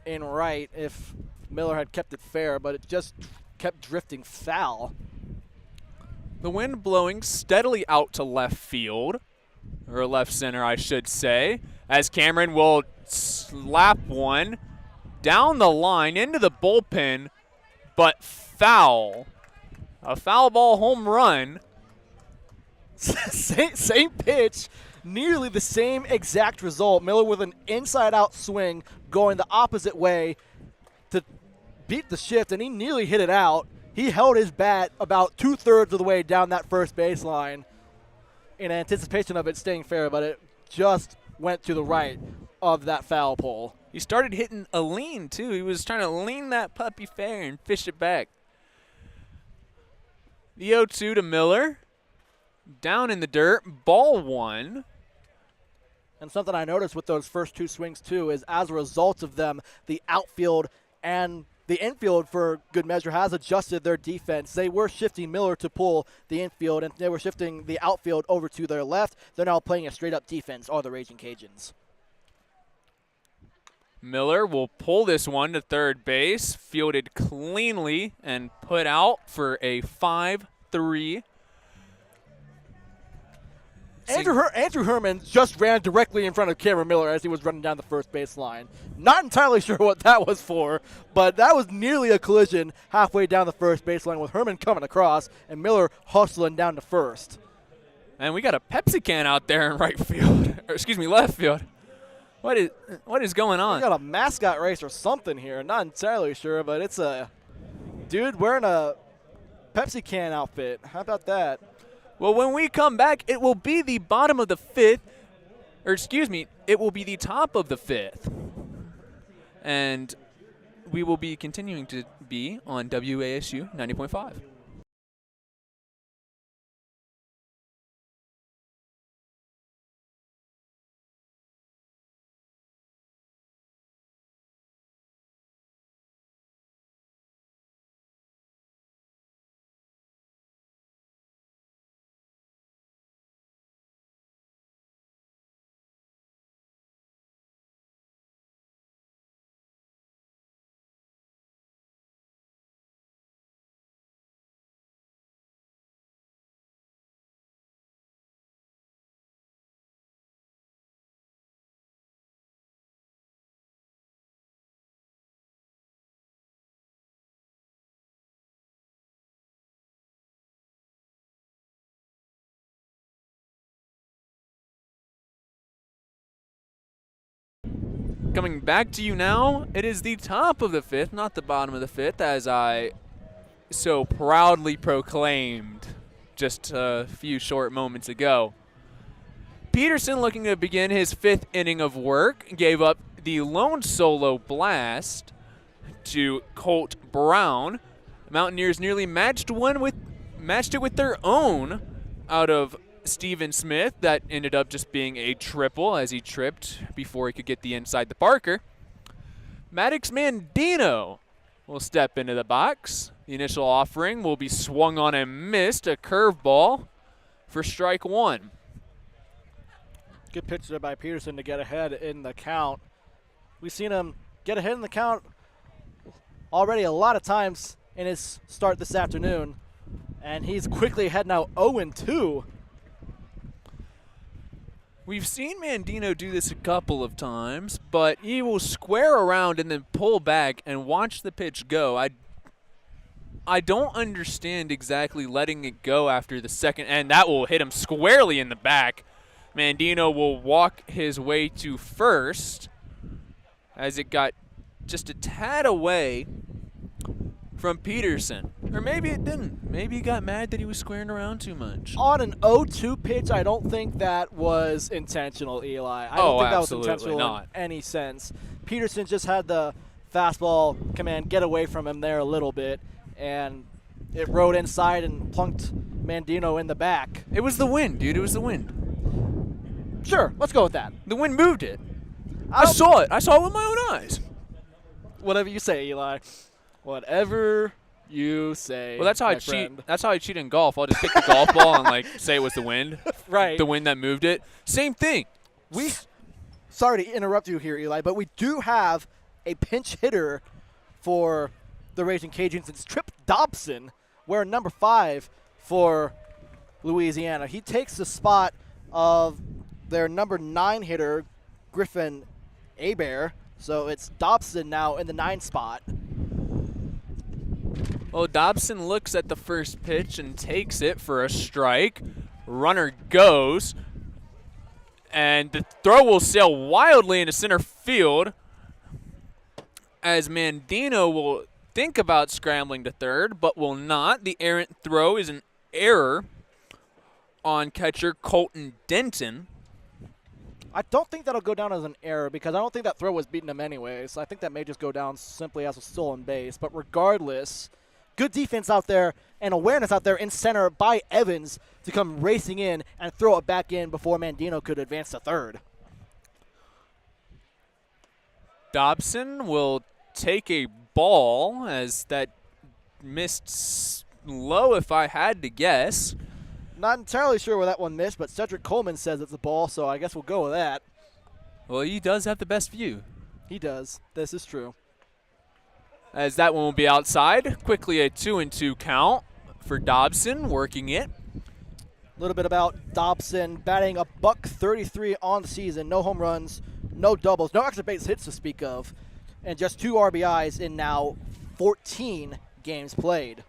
in right if Miller had kept it fair, but it just kept drifting foul. The wind blowing steadily out to left field, or left center, I should say, as Cameron will slap one down the line into the bullpen, but foul. A foul ball home run. Same pitch, nearly the same exact result. Miller with an inside-out swing going the opposite way to beat the shift, and he nearly hit it out. He held his bat about 2/3 of the way down that first baseline in anticipation of it staying fair, but it just went to the right of that foul pole. He started hitting a lean, too. He was trying to lean that puppy fair and fish it back. The 0-2 to Miller. Down in the dirt, ball 1. And something I noticed with those first 2 swings, too, is as a result of them, the outfield and the infield, for good measure, has adjusted their defense. They were shifting Miller to pull the infield, and they were shifting the outfield over to their left. They're now playing a straight-up defense, all the Ragin' Cajuns. Miller will pull this one to third base, fielded cleanly, and put out for a 5-3. Andrew Herman just ran directly in front of Cameron Miller as he was running down the first base line. Not entirely sure what that was for, but that was nearly a collision halfway down the first baseline with Herman coming across and Miller hustling down to first. And we got a Pepsi can out there in right field, or excuse me, left field. What is going on? We got a mascot race or something here. Not entirely sure, but it's a dude wearing a Pepsi can outfit. How about that? Well, when we come back, it will be the bottom of the 5th, or excuse me, it will be the top of the 5th. And we will be continuing to be on WASU 90.5. Coming back to you now, it is the top of the 5th, not the bottom of the 5th, as I so proudly proclaimed just a few short moments ago. Peterson, looking to begin his 5th inning of work, gave up the lone solo blast to Colt Brown. The Mountaineers nearly matched it with their own out of Steven Smith. That ended up just being a triple as he tripped before he could get the inside the Parker. Maddox Mandino will step into the box. The initial offering will be swung on and missed, a curveball for strike 1. Good pitch there by Peterson to get ahead in the count. We've seen him get ahead in the count already a lot of times in his start this afternoon, and he's quickly ahead now 0-2. We've seen Mandino do this a couple of times, but he will square around and then pull back and watch the pitch go. I don't understand exactly letting it go after the second, and that will hit him squarely in the back. Mandino will walk his way to first as it got just a tad away from Peterson. Or maybe it didn't. Maybe he got mad that he was squaring around too much. On an 0-2 pitch, I don't think that was intentional, Eli. I don't think that was intentional in any sense. Peterson just had the fastball command get away from him there a little bit, and it rode inside and plunked Mandino in the back. It was the wind, dude. It was the wind. Sure, let's go with that. The wind moved it. I saw it. I saw it with my own eyes. Whatever you say, Eli. Whatever you say. Well, that's how I cheat. That's how I cheat in golf. I'll just pick the golf ball and like say it was the wind. Right. The wind that moved it. Same thing. Sorry to interrupt you here, Eli, but we do have a pinch hitter for the Ragin' Cajuns. It's Trip Dobson, wearing number 5 for Louisiana. He takes the spot of their number 9 hitter, Griffin Abear. So it's Dobson now in the 9 spot. Well, Dobson looks at the first pitch and takes it for a strike. Runner goes. And the throw will sail wildly into center field as Mandino will think about scrambling to third, but will not. The errant throw is an error on catcher Colton Denton. I don't think that'll go down as an error because I don't think that throw was beating him anyways. I think that may just go down simply as a stolen base. But regardless, good defense out there and awareness out there in center by Evans to come racing in and throw it back in before Mandino could advance to third. Dobson will take a ball as that missed low if I had to guess. Not entirely sure where that one missed, but Cedric Coleman says it's a ball, so I guess we'll go with that. Well, he does have the best view. He does. This is true. As that one will be outside. Quickly a 2-2 count for Dobson, working it. A little bit about Dobson batting a .133 on the season. No home runs, no doubles, no extra base hits to speak of, and just 2 RBIs in now 14 games played.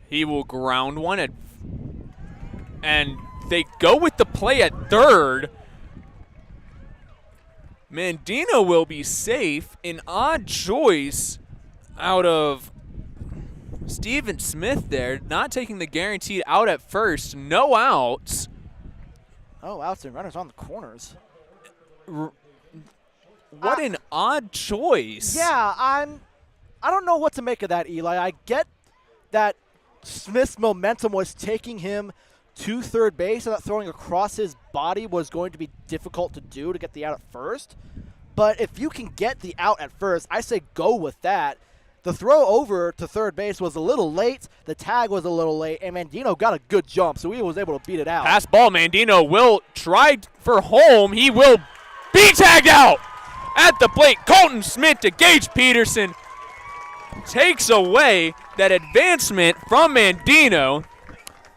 He will ground one and they go with the play at third. Mandino will be safe. An odd choice out of Steven Smith there, not taking the guaranteed out at first. No outs. Oh, outs and runners on the corners. What an odd choice. Yeah, I don't know what to make of that, Eli. I get that Smith's momentum was taking him to third base and that throwing across his body was going to be difficult to do to get the out at first. But if you can get the out at first, I say go with that. The throw over to third base was a little late. The tag was a little late, and Mandino got a good jump, so he was able to beat it out. Pass ball. Mandino will try for home. He will be tagged out at the plate. Colton Smith to Gage Peterson takes away that advancement from Mandino.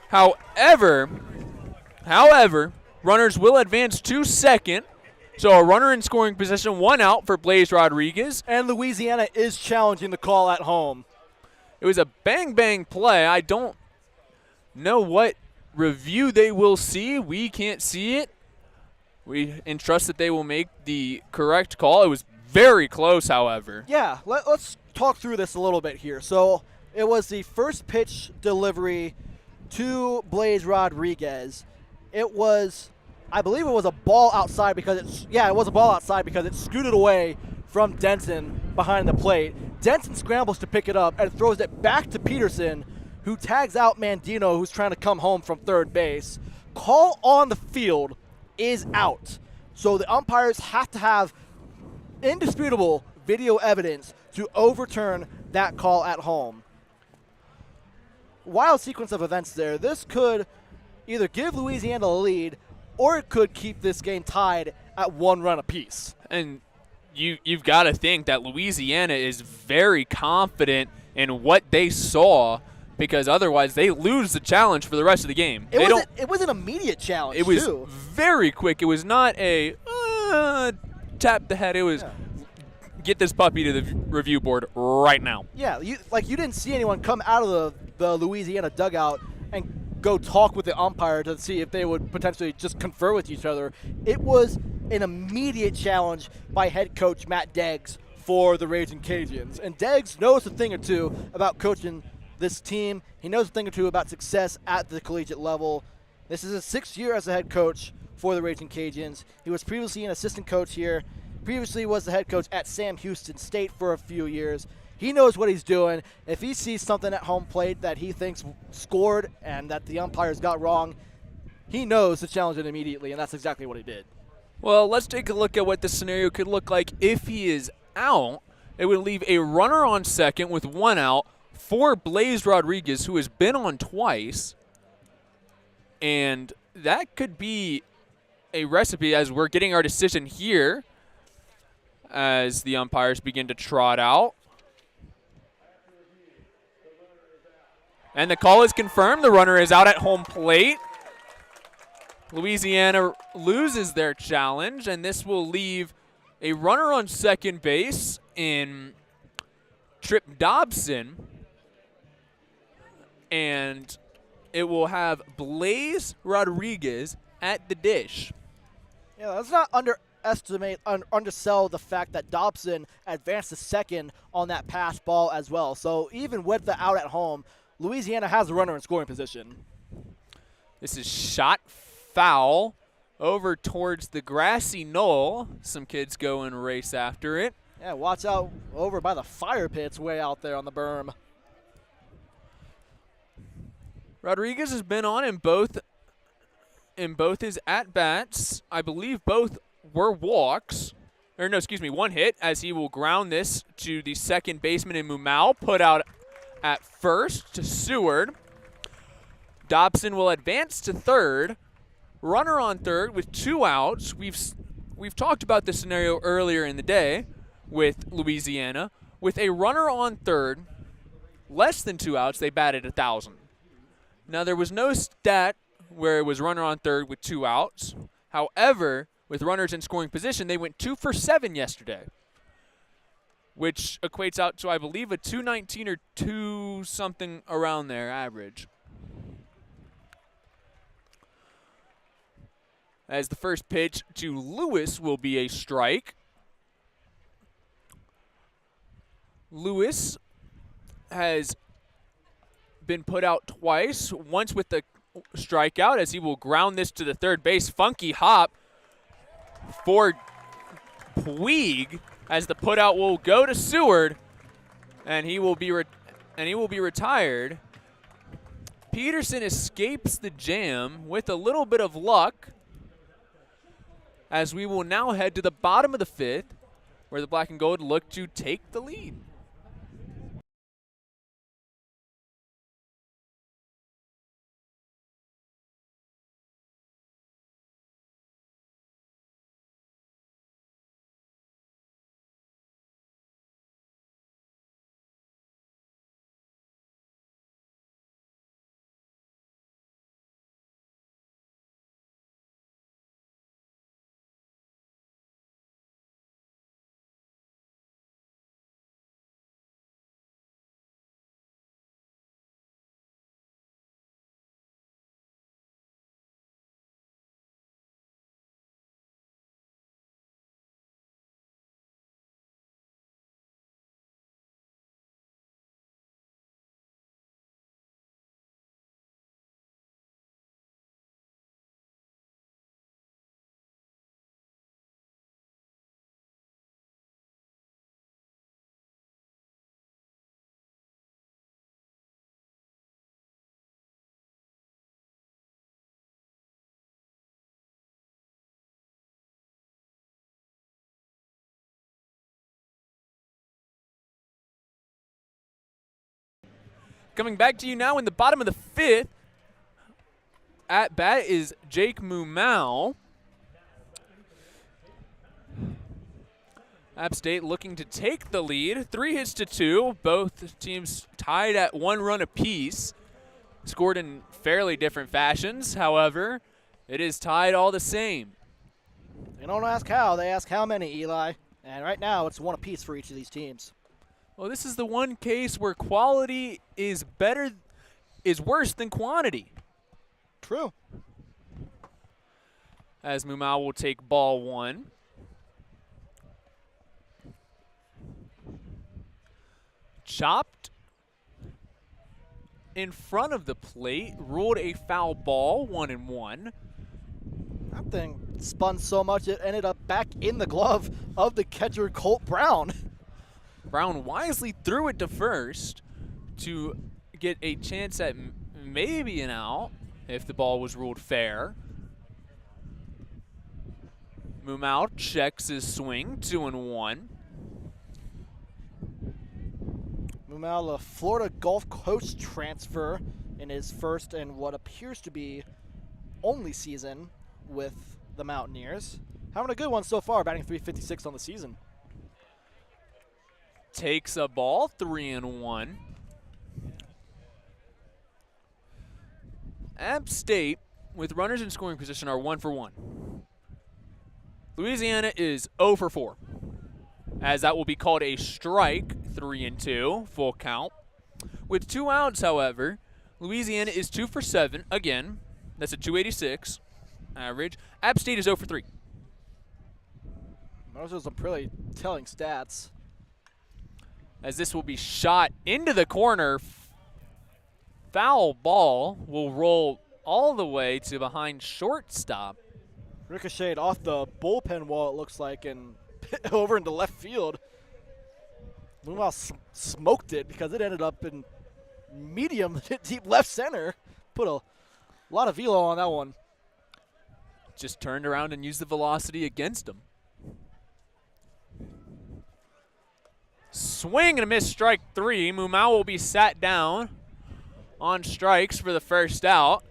However, runners will advance to second. So a runner in scoring position, 1 out for Blaze Rodriguez. And Louisiana is challenging the call at home. It was a bang-bang play. I don't know what review they will see. We can't see it. We entrust that they will make the correct call. It was very close, however. Yeah, let's talk through this a little bit here. So it was the first pitch delivery to Blaze Rodriguez. It was, I believe it was a ball outside because it was a ball outside because it scooted away from Denson behind the plate. Denson scrambles to pick it up and throws it back to Peterson, who tags out Mandino, who's trying to come home from third base. Call on the field is out. So the umpires have to have indisputable video evidence to overturn that call at home. Wild sequence of events there. This could either give Louisiana the lead or it could keep this game tied at 1 run apiece. And you've got to think that Louisiana is very confident in what they saw, because otherwise they lose the challenge for the rest of the game. It was an immediate challenge, It was too. very quick. It was not a tap the head. It was get this puppy to the review board right now. Yeah, you didn't see anyone come out of the Louisiana dugout and go talk with the umpire to see if they would potentially just confer with each other. It was an immediate challenge by head coach Matt Deggs for the Ragin' Cajuns. And Deggs knows a thing or two about coaching this team. He knows a thing or two about success at the collegiate level. This is his 6th year as a head coach for the Ragin' Cajuns. He was previously an assistant coach here. Previously was the head coach at Sam Houston State for a few years. He knows what he's doing. If he sees something at home plate that he thinks scored and that the umpires got wrong, he knows to challenge it immediately, and that's exactly what he did. Well, let's take a look at what the scenario could look like if he is out. It would leave a runner on second with 1 out for Blaze Rodriguez, who has been on twice. And that could be a recipe as we're getting our decision here as the umpires begin to trot out. And the call is confirmed. The runner is out at home plate. Louisiana loses their challenge, and this will leave a runner on second base in Trip Dobson. And it will have Blaze Rodriguez at the dish. Yeah, let's not undersell the fact that Dobson advanced to second on that pass ball as well. So even with the out at home, Louisiana has a runner in scoring position. This is shot foul over towards the grassy knoll. Some kids go and race after it. Yeah, watch out over by the fire pits way out there on the berm. Rodriguez has been on in both his at-bats. I believe both were walks. Or no, excuse me, 1 hit as he will ground this to the second baseman in Mumau. Put out at first to Seward. Dobson will advance to third. Runner on third with 2 outs. We've talked about this scenario earlier in the day with Louisiana. With a runner on third, less than 2 outs, they batted 1,000. Now, there was no stat where it was runner on third with 2 outs. However, with runners in scoring position, they went 2 for 7 yesterday, which equates out to, I believe, a 219 or 2 something around there average. As the first pitch to Lewis will be a strike Lewis has been put out twice, once with the strikeout as he will ground this to the third base. Funky hop for Puig as the putout will go to Seward, and he will be retired. Peterson escapes the jam with a little bit of luck as we will now head to the bottom of the fifth where the black and gold look to take the lead. Coming back to you now in the bottom of the fifth. At bat is Jake Mumau. App State looking to take the lead. 3 hits to 2. Both teams tied at 1 run apiece. Scored in fairly different fashions. However, it is tied all the same. They don't ask how, they ask how many, Eli. And right now, it's 1 apiece for each of these teams. Well, this is the one case where quality is worse than quantity. True. As Mumau will take ball 1. Chopped in front of the plate, ruled a foul ball, 1-1. That thing spun so much it ended up back in the glove of the catcher, Colt Brown. Brown wisely threw it to first to get a chance at maybe an out if the ball was ruled fair. Mumau checks his swing, 2-1. Mumau, a Florida Gulf Coast transfer in his first and what appears to be only season with the Mountaineers. Having a good one so far, batting .356 on the season. Takes a ball, 3-1. App State, with runners in scoring position, are 1 for 1. Louisiana is 0 for 4, as that will be called a strike, 3-2, full count. With 2 outs, however, Louisiana is 2 for 7. Again, that's a .286 average. App State is 0 for 3. Those are some pretty telling stats. As this will be shot into the corner. Foul ball will roll all the way to behind shortstop. Ricocheted off the bullpen wall, it looks like, and over into left field. Mumau smoked it because it ended up in medium deep left center. Put a lot of velo on that one. Just turned around and used the velocity against him. Swing and a miss, strike 3. Mumau will be sat down on strikes for the first out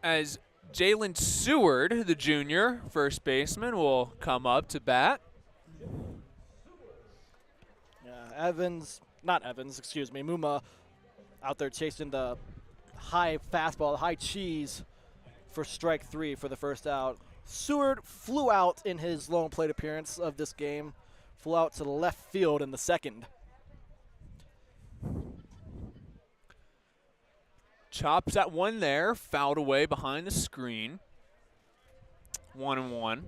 as Jalen Seward, the junior first baseman, will come up to bat. Yeah, Mumau out there chasing the high fastball, the high cheese for strike 3 for the first out. Seward flew out in his lone plate appearance of this game, flew out to the left field in the second. Chops at 1 there, fouled away behind the screen. 1-1,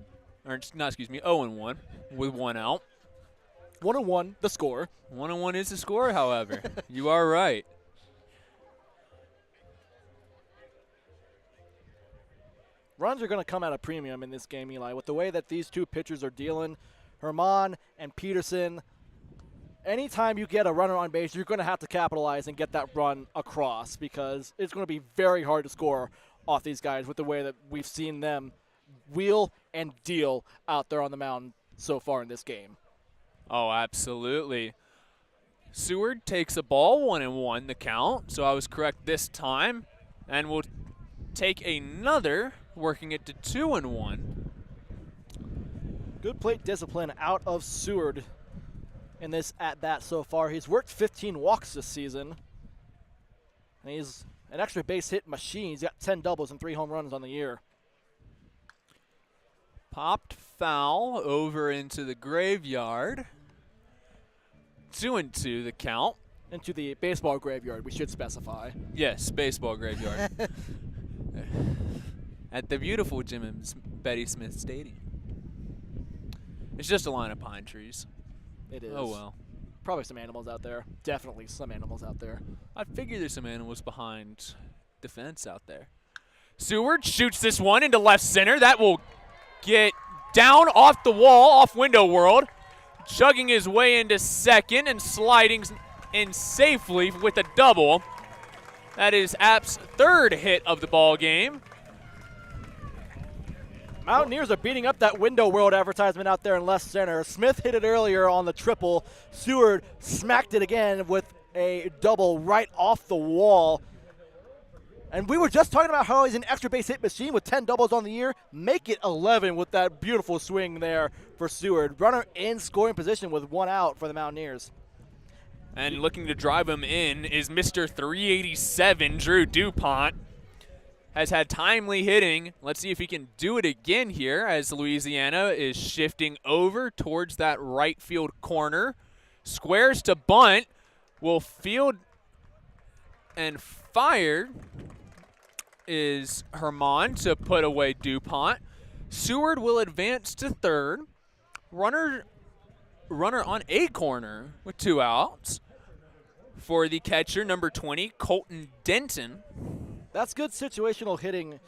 or not, excuse me, 0-1 with 1 out. 1-1, the score. 1-1 is the score, however. You are right. Runs are going to come at a premium in this game, Eli. With the way that these two pitchers are dealing, Herman and Peterson, anytime you get a runner on base, you're going to have to capitalize and get that run across because it's going to be very hard to score off these guys with the way that we've seen them wheel and deal out there on the mound so far in this game. Oh, absolutely. Seward takes a ball, 1-1 the count, so I was correct this time, and we'll take another, working it to 2-1. Good plate discipline out of Seward in this at-bat so far. He's worked 15 walks this season, and he's an extra base hit machine. He's got 10 doubles and 3 home runs on the year. Popped foul over into the graveyard. 2-2 the count. Into the baseball graveyard, we should specify. Yes, baseball graveyard. At the beautiful Jim and Betty Smith Stadium. It's just a line of pine trees. It is. Oh well. Probably some animals out there. Definitely some animals out there. I figure there's some animals behind the fence out there. Seward shoots this one into left center. That will get down off the wall, off Window World. Chugging his way into second and sliding in safely with a double. That is App's third hit of the ball game. Mountaineers are beating up that Window World advertisement out there in left center. Smith hit it earlier on the triple. Seward smacked it again with a double right off the wall. And we were just talking about how he's an extra base hit machine with 10 doubles on the year. Make it 11 with that beautiful swing there for Seward. Runner in scoring position with 1 out for the Mountaineers. And looking to drive him in is Mr. 387, Drew DuPont. Has had timely hitting. Let's see if he can do it again here as Louisiana is shifting over towards that right field corner. Squares to bunt. Will field and fired is Herman to put away DuPont. Seward will advance to third. Runner on a corner with 2 outs for the catcher, number 20, Colton Denton. That's good situational hitting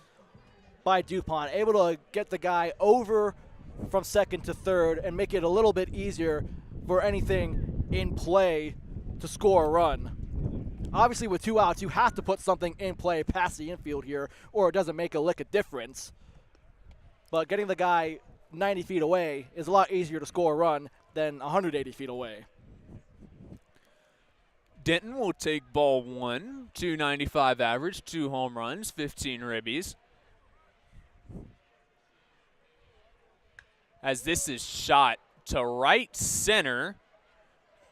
by DuPont, able to get the guy over from second to third and make it a little bit easier for anything in play to score a run. Obviously, with 2 outs, you have to put something in play past the infield here, or it doesn't make a lick of difference. But getting the guy 90 feet away is a lot easier to score a run than 180 feet away. Denton will take ball 1, 295 average, 2 home runs, 15 ribbies. As this is shot to right center.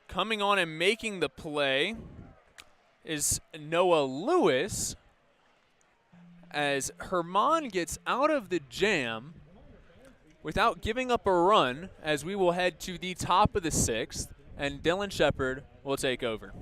Coming on and making the play is Noah Lewis as Herman gets out of the jam without giving up a run, as we will head to the top of the 6th, and Dylan Shepard will take over.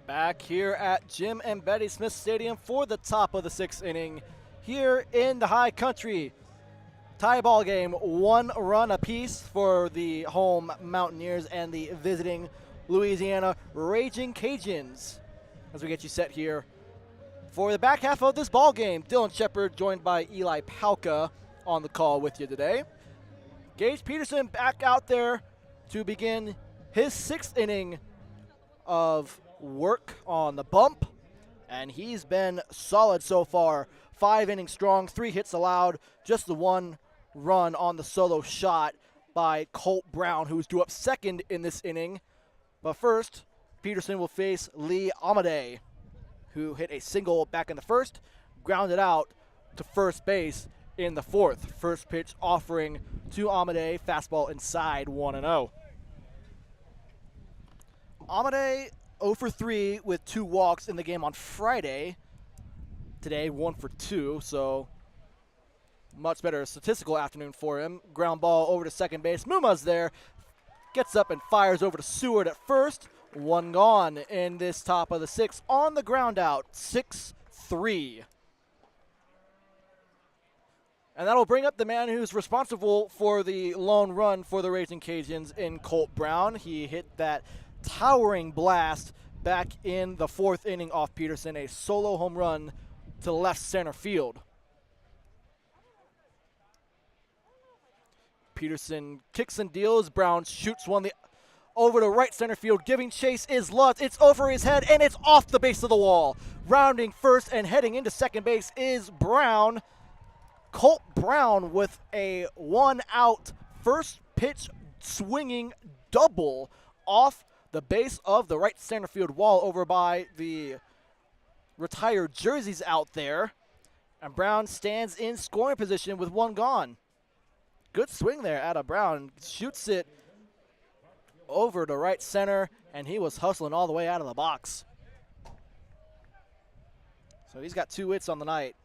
Back here at Jim and Betty Smith Stadium for the top of the 6th inning here in the high country. Tie ball game, 1 run apiece for the home Mountaineers and the visiting Louisiana Ragin Cajuns. As we get you set here for the back half of this ball game, Dylan Shepard joined by Eli Pauca on the call with you today. Gage Peterson back out there to begin his 6th inning of work on the bump, and he's been solid so far. 5 innings strong, 3 hits allowed, just the 1 run on the solo shot by Colt Brown, who's due up second in this inning. But first, Peterson will face Lee Amadei, who hit a single back in the first, grounded out to first base in the 4th. First pitch offering to Amadei, fastball inside, 1-0. Amadei 0 for 3 with 2 walks in the game on Friday. Today, 1 for 2, so much better statistical afternoon for him. Ground ball over to second base. Muma's there. Gets up and fires over to Seward at first. 1 gone in this top of the 6th on the ground out. 6-3. And that'll bring up the man who's responsible for the lone run for the Ragin' Cajuns in Colt Brown. He hit that towering blast back in the 4th inning off Peterson, a solo home run to left center field. Peterson kicks and deals. Brown shoots one over to right center field. Giving chase is Lutz. It's over his head, and it's off the base of the wall. Rounding first and heading into second base is Brown. Colt Brown with a 1-out first pitch swinging double off the base of the right center field wall over by the retired jerseys out there. And Brown stands in scoring position with 1 gone. Good swing there out of Brown. Shoots it over to right center, and he was hustling all the way out of the box. So he's got 2 hits on the night.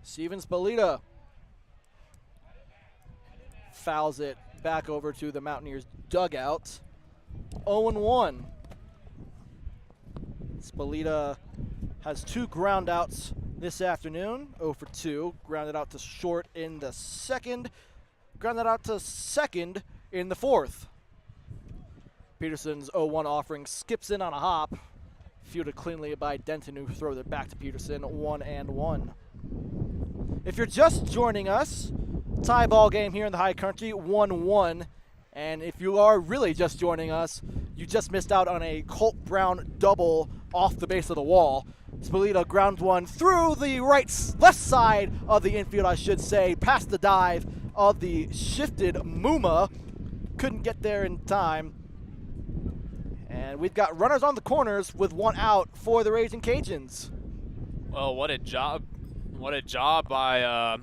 Steven Spalita fouls it back over to the Mountaineers dugout. 0-1. Spalita has 2 ground outs this afternoon. 0 for 2. Grounded out to short in the 2nd. Grounded out to second in the 4th. Peterson's 0-1 offering skips in on a hop. Fielded cleanly by Denton, who throws it back to Peterson. 1-1. If you're just joining us, tie ball game here in the high country, 1-1. And if you are really just joining us, you just missed out on a Colt Brown double off the base of the wall. Spalita grounds one through the left side of the infield, I should say, past the dive of the shifted Muma. Couldn't get there in time. And we've got runners on the corners with 1 out for the Ragin' Cajuns. Well, what a job. What a job by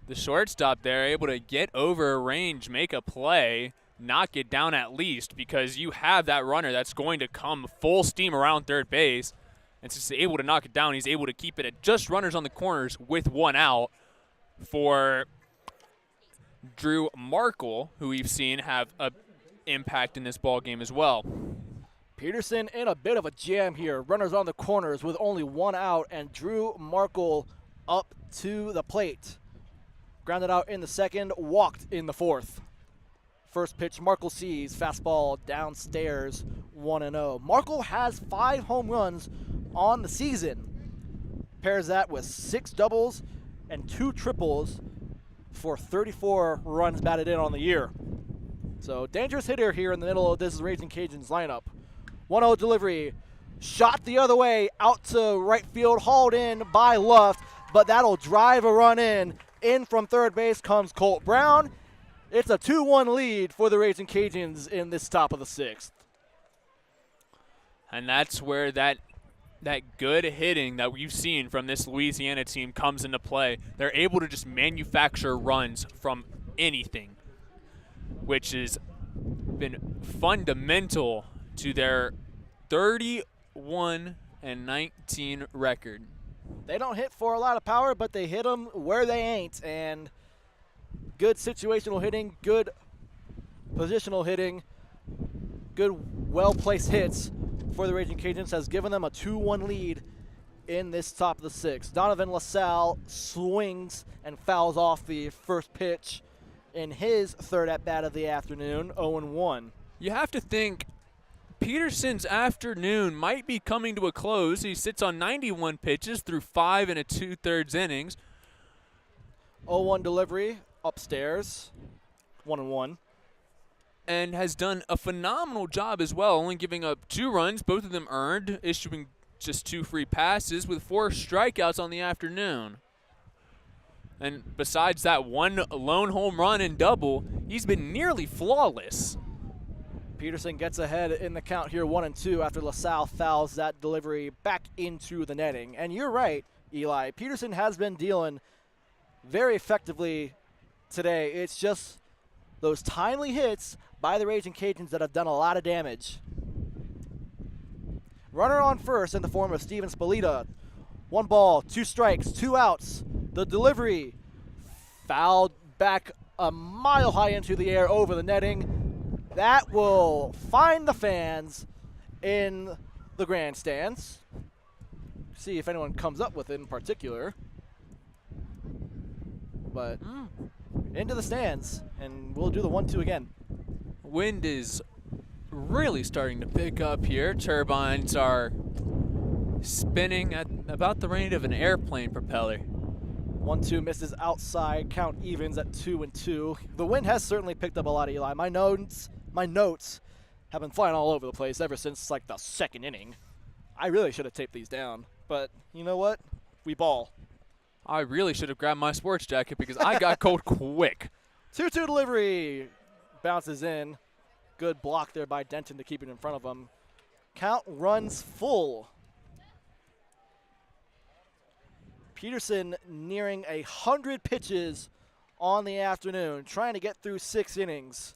the shortstop there, able to get over range, make a play, knock it down at least, because you have that runner that's going to come full steam around third base. And since he's able to knock it down, he's able to keep it at just runners on the corners with 1 out for Drew Markle, who we've seen have an impact in this ball game as well. Peterson in a bit of a jam here. Runners on the corners with only 1 out, and Drew Markle up to the plate. Grounded out in the 2nd, walked in the 4th. First pitch, Markle sees, fastball downstairs, 1-0. Markle has 5 home runs on the season. Pairs that with 6 doubles and 2 triples for 34 runs batted in on the year. So dangerous hitter here in the middle of this Ragin' Cajuns lineup. 1-0 delivery, shot the other way, out to right field, hauled in by Luft, but that'll drive a run in. In from third base comes Colt Brown. It's a 2-1 lead for the Ragin' Cajuns in this top of the 6th. And that's where that good hitting that we've seen from this Louisiana team comes into play. They're able to just manufacture runs from anything, which has been fundamental to their 31-19 record. They don't hit for a lot of power, but they hit them where they ain't. And good situational hitting, good positional hitting, good, well-placed hits for the Ragin' Cajuns has given them a 2-1 lead in this top of the sixth. Donovan LaSalle swings and fouls off the first pitch in his third at-bat of the afternoon, 0-1. You have to think Peterson's afternoon might be coming to a close. He sits on 91 pitches through 5 and 2/3 innings. 0-1 delivery upstairs, 1-1. And has done a phenomenal job as well, only giving up 2 runs, both of them earned, issuing just 2 free passes with 4 strikeouts on the afternoon. And besides that 1 lone home run and double, he's been nearly flawless. Peterson gets ahead in the count here, 1-2, after LaSalle fouls that delivery back into the netting. And you're right, Eli. Peterson has been dealing very effectively today. It's just those timely hits by the Ragin' Cajuns that have done a lot of damage. Runner on first in the form of Steven Spalita. 1 ball, 2 strikes, 2 outs. The delivery fouled back a mile high into the air over the netting. That will find the fans in the grandstands. See if anyone comes up with it in particular. But into the stands, and we'll do the 1-2 again. Wind is really starting to pick up here. Turbines are spinning at about the rate of an airplane propeller. 1-2 misses outside, count evens at 2-2. The wind has certainly picked up a lot, Eli. My notes have been flying all over the place ever since like the second inning. I really should have taped these down, but you know what? We ball. I really should have grabbed my sports jacket because I got cold quick. 2-2 delivery. Bounces in. Good block there by Denton to keep it in front of him. Count runs full. Peterson nearing 100 pitches on the afternoon, trying to get through 6 innings.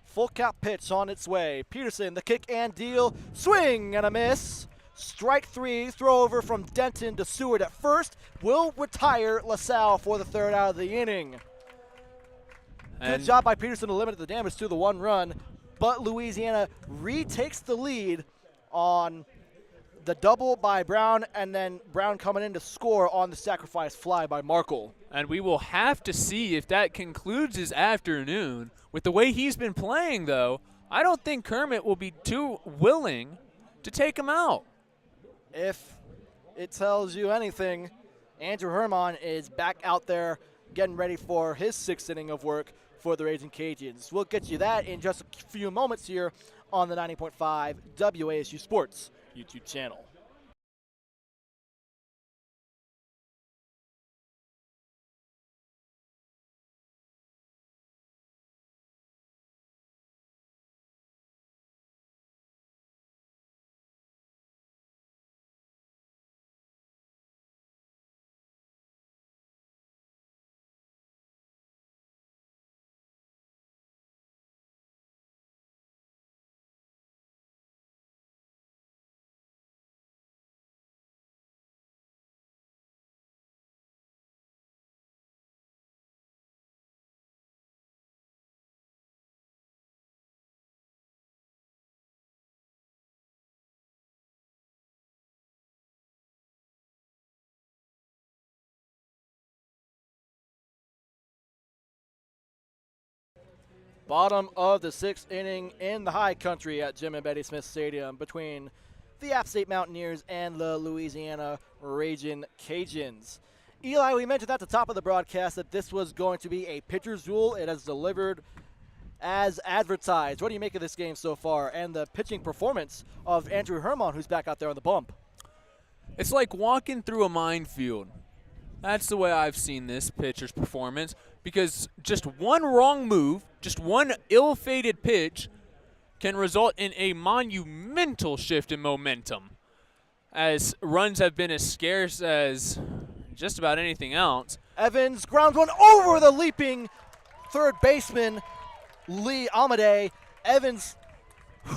Full count pitch on its way. Peterson, the kick and deal. Swing and a miss. Strike 3, throw over from Denton to Seward at first. Will retire LaSalle for the 3rd out of the inning. Good job by Peterson to limit the damage to the 1 run, but Louisiana retakes the lead on the double by Brown, and then Brown coming in to score on the sacrifice fly by Markle. And we will have to see if that concludes his afternoon. With the way he's been playing, though, I don't think Kermit will be too willing to take him out. If it tells you anything, Andrew Herman is back out there getting ready for his 6th inning of work for the Ragin' Cajuns. We'll get you that in just a few moments here on the 90.5 WASU Sports YouTube channel. Bottom of the 6th inning in the high country at Jim and Betty Smith Stadium between the App State Mountaineers and the Louisiana Ragin' Cajuns. Eli, we mentioned at the top of the broadcast that this was going to be a pitcher's duel. It has delivered as advertised. What do you make of this game so far and the pitching performance of Andrew Herman, who's back out there on the bump? It's like walking through a minefield. That's the way I've seen this pitcher's performance, because just one wrong move, just one ill-fated pitch can result in a monumental shift in momentum, as runs have been as scarce as just about anything else. Evans grounds one over the leaping third baseman, Lee Almaday. Evans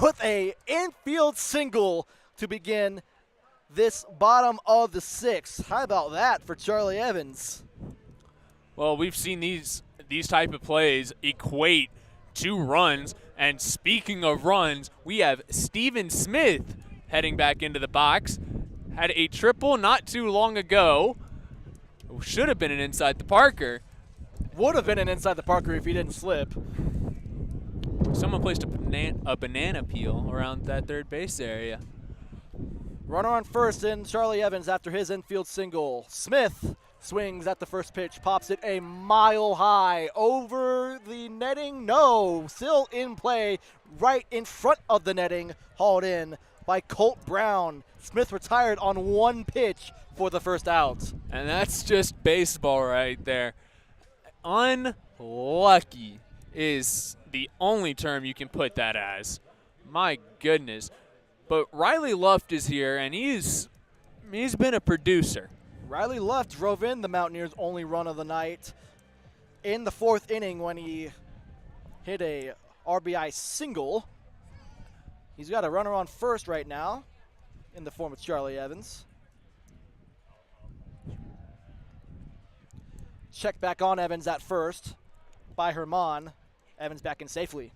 with a infield single to begin this bottom of the 6th. How about that for Charlie Evans? Well, we've seen these type of plays equate 2 runs. And speaking of runs, we have Steven Smith heading back into the box. Had a triple not too long ago. Should have been an inside the Parker. Would have been an inside the Parker if he didn't slip. Someone placed a banana peel around that third base area. Runner on first in Charlie Evans after his infield single. Smith swings at the first pitch, pops it a mile high over the netting. No, still in play right in front of the netting, hauled in by Colt Brown. Smith retired on 1 pitch for the first out. And that's just baseball right there. Unlucky is the only term you can put that as. My goodness. But Riley Luft is here, and he's been a producer. Riley Luft drove in the Mountaineers' only run of the night in the 4th inning when he hit a RBI single. He's got a runner on first right now in the form of Charlie Evans. Check back on Evans at first by Herman. Evans back in safely.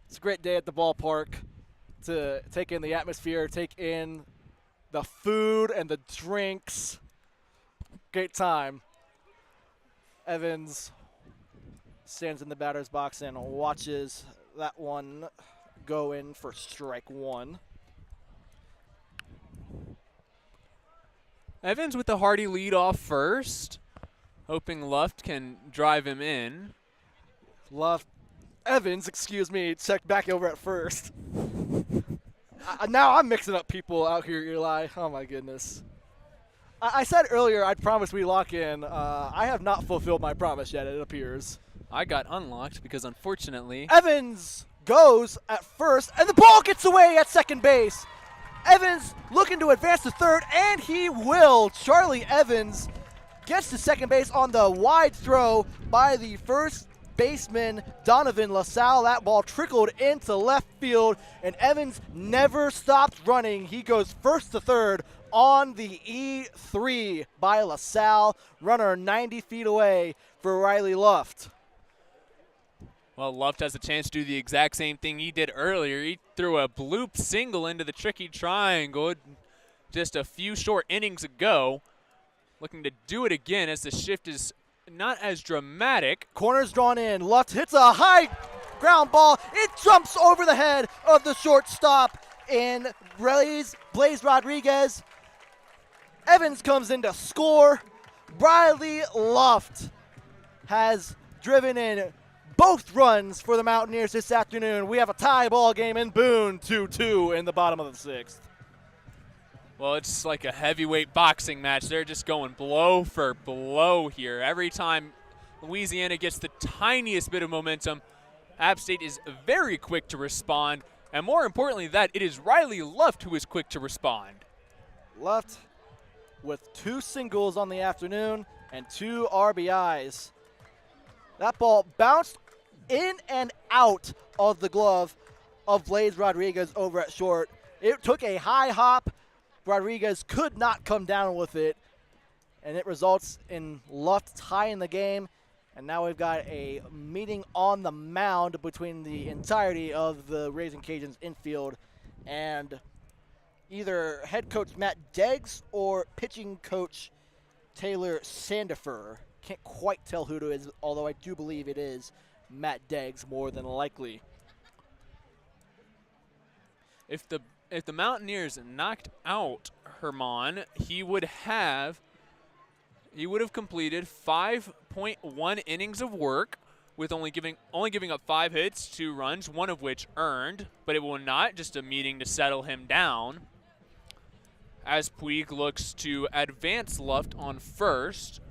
It's a great day at the ballpark to take in the atmosphere, take in the food and the drinks. Great time. Evans stands in the batter's box and watches that one go in for strike 1. Evans with the hearty lead off first, hoping Luft can drive him in. Evans, checked back over at first. Now I'm mixing up people out here, Eli. Oh, my goodness. I said earlier I'd promise we lock in. I have not fulfilled my promise yet, it appears. I got unlocked because, unfortunately, Evans goes at first, and the ball gets away at second base. Evans looking to advance to third, and he will. Charlie Evans gets to second base on the wide throw by the first baseman, Donovan LaSalle. That ball trickled into left field, and Evans never stopped running. He goes first to third on the E3 by LaSalle. Runner 90 feet away for Riley Luft. Well, Luft has a chance to do the exact same thing he did earlier. He threw a bloop single into the tricky triangle just a few short innings ago. Looking to do it again as the shift is not as dramatic. Corner's drawn in. Luft hits a high ground ball. It jumps over the head of the shortstop in Blaze Rodriguez. Evans comes in to score. Riley Luft has driven in both runs for the Mountaineers this afternoon. We have a tie ball game in Boone, 2-2 in the bottom of the 6th. Well, it's like a heavyweight boxing match. They're just going blow for blow here. Every time Louisiana gets the tiniest bit of momentum, App State is very quick to respond. And more importantly that, it is Riley Luft who is quick to respond. Luft with 2 singles on the afternoon and 2 RBIs. That ball bounced in and out of the glove of Blaze Rodriguez over at short. It took a high hop. Rodriguez could not come down with it, and it results in Luft tying the game. And now we've got a meeting on the mound between the entirety of the Ragin Cajuns infield and either head coach Matt Deggs or pitching coach Taylor Sandifer. Can't quite tell who it is, although I do believe it is Matt Deggs more than likely. If the Mountaineers knocked out Herman, he would have completed 5.1 innings of work with only giving up 5 hits, 2 runs, 1 of which earned, but it will not, just a meeting to settle him down. As Puig looks to advance Luft on first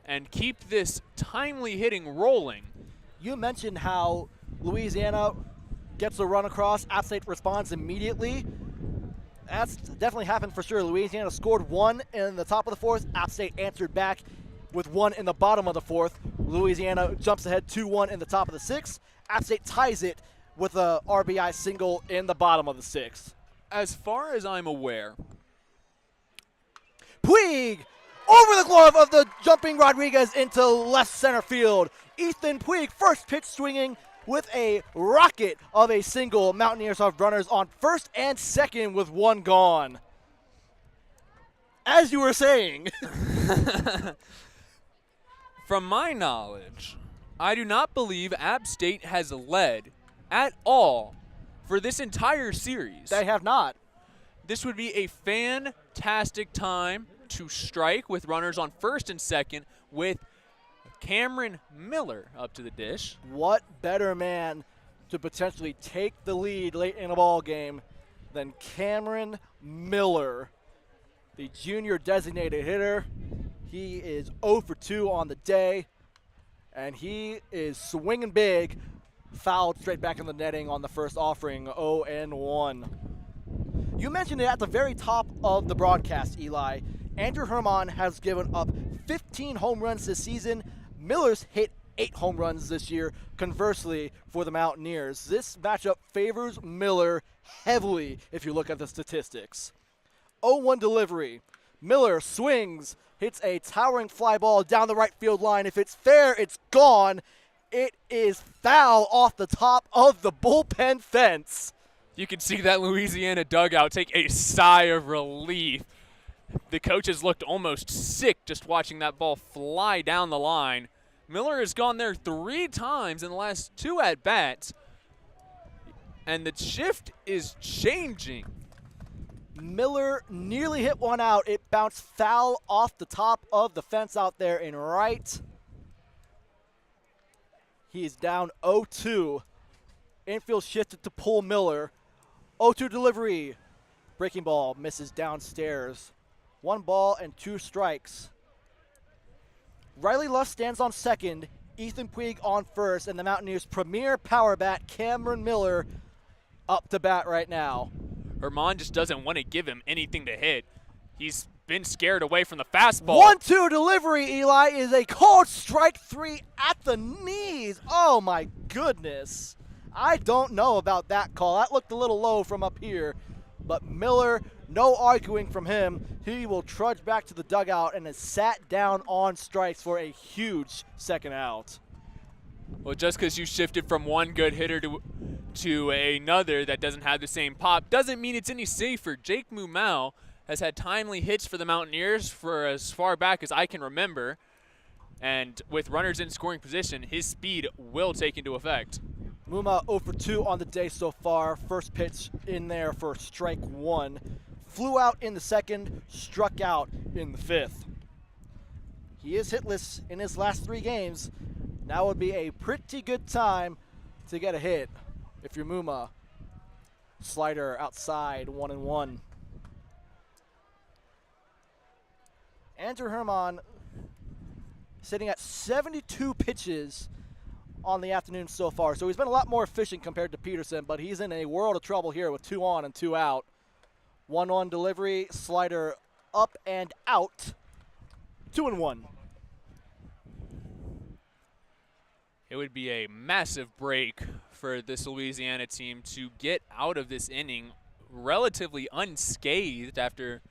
and keep this timely hitting rolling. You mentioned how Louisiana gets a run across, App State responds immediately. That's definitely happened for sure. Louisiana scored 1 in the top of the 4th. App State answered back with 1 in the bottom of the 4th. Louisiana jumps ahead 2-1 in the top of the 6th. App State ties it with a RBI single in the bottom of the 6th. As far as I'm aware, Puig over the glove of the jumping Rodriguez into left center field. Ethan Puig, first pitch swinging with a rocket of a single. Mountaineers have runners on first and second with one gone. As you were saying. From my knowledge, I do not believe App State has led at all for this entire series. They have not. This would be a fantastic time to strike with runners on first and second with Cameron Miller up to the dish. What better man to potentially take the lead late in a ball game than Cameron Miller, the junior designated hitter. He is 0 for 2 on the day, and he is swinging big, fouled straight back in the netting on the first offering, 0-1. You mentioned it at the very top of the broadcast, Eli. Andrew Herman has given up 15 home runs this season. Miller's hit 8 home runs this year, conversely, for the Mountaineers. This matchup favors Miller heavily if you look at the statistics. 0-1 delivery. Miller swings, hits a towering fly ball down the right field line. If it's fair, it's gone. It is foul off the top of the bullpen fence. You can see that Louisiana dugout take a sigh of relief. The coaches looked almost sick just watching that ball fly down the line. Miller has gone there 3 times in the last 2 at-bats, and the shift is changing. Miller nearly hit one out. It bounced foul off the top of the fence out there in right. He is down 0-2. Infield shifted to pull Miller. 0-2 delivery. Breaking ball misses downstairs. 1 ball and 2 strikes. Riley Luff stands on second. Ethan Puig on first. And the Mountaineers' premier power bat, Cameron Miller, up to bat right now. Herman just doesn't want to give him anything to hit. He's been scared away from the fastball. 1-2 delivery, Eli, is a called strike 3 at the knees. Oh, my goodness. I don't know about that call. That looked a little low from up here. But Miller, no arguing from him. He will trudge back to the dugout and has sat down on strikes for a huge second out. Well, just because you shifted from one good hitter to another that doesn't have the same pop doesn't mean it's any safer. Jake Mumau has had timely hits for the Mountaineers for as far back as I can remember. And with runners in scoring position, his speed will take into effect. Muma 0 for 2 on the day so far. First pitch in there for strike 1. Flew out in the second, struck out in the 5th. He is hitless in his last 3 games. Now would be a pretty good time to get a hit if you're Muma. Slider outside, 1-1. Andrew Herman sitting at 72 pitches on the afternoon so far. So he's been a lot more efficient compared to Peterson, but he's in a world of trouble here with 2 on and 2 out. 1-1 delivery, slider up and out. 2-1. It would be a massive break for this Louisiana team to get out of this inning relatively unscathed after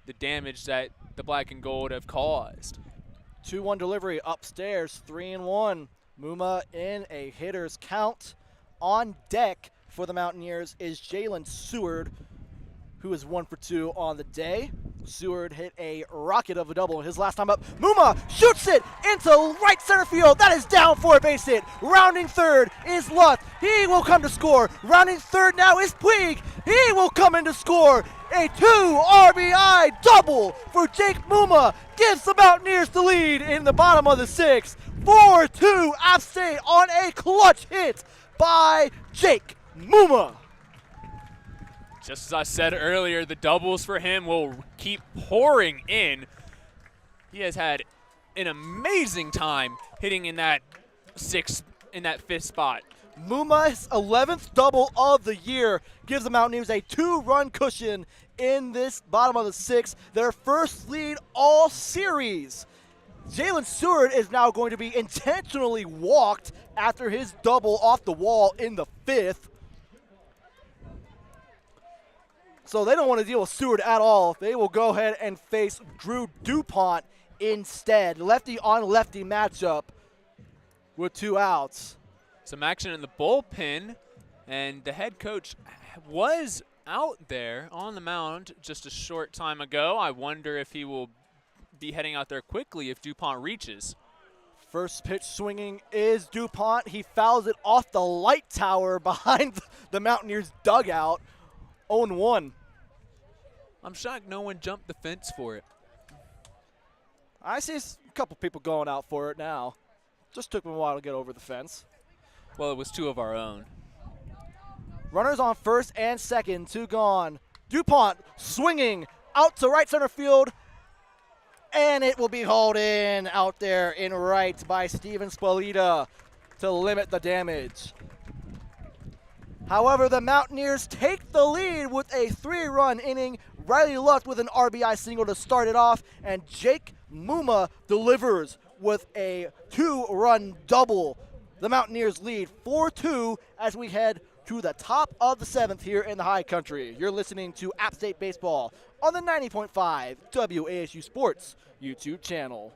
the damage that the black and gold have caused. 2-1 delivery upstairs, 3-1. Muma in a hitter's count. On deck for the Mountaineers is Jalen Seward, who is 1 for 2 on the day. Seward hit a rocket of a double his last time up. Muma shoots it into right center field. That is down for a base hit. Rounding third is Luth. He will come to score. Rounding third now is Puig. He will come in to score. A 2 RBI double for Jake Muma gives the Mountaineers the lead in the bottom of the 6th. 4-2 App State on a clutch hit by Jake Muma. Just as I said earlier, the doubles for him will keep pouring in. He has had an amazing time hitting in that 5th spot. Muma's 11th double of the year gives the Mountaineers a 2-run cushion in this bottom of the 6th, their first lead all series. Jalen Seward is now going to be intentionally walked after his double off the wall in the 5th. So they don't want to deal with Stewart at all. They will go ahead and face Drew DuPont instead. Lefty on lefty matchup with 2 outs. Some action in the bullpen, and the head coach was out there on the mound just a short time ago. I wonder if he will be heading out there quickly if DuPont reaches. First pitch swinging is DuPont. He fouls it off the light tower behind the Mountaineers dugout. 0-1. I'm shocked no one jumped the fence for it. I see a couple people going out for it now. Just took them a while to get over the fence. Well, it was 2 of our own. Runners on first and second, 2 gone. DuPont swinging out to right center field, and it will be hauled in out there in right by Steven Spalita to limit the damage. However, the Mountaineers take the lead with a 3-run inning. Riley Luck with an RBI single to start it off, and Jake Muma delivers with a 2-run double. The Mountaineers lead 4-2 as we head to the top of the 7th here in the High Country. You're listening to App State Baseball on the 90.5 WASU Sports YouTube channel.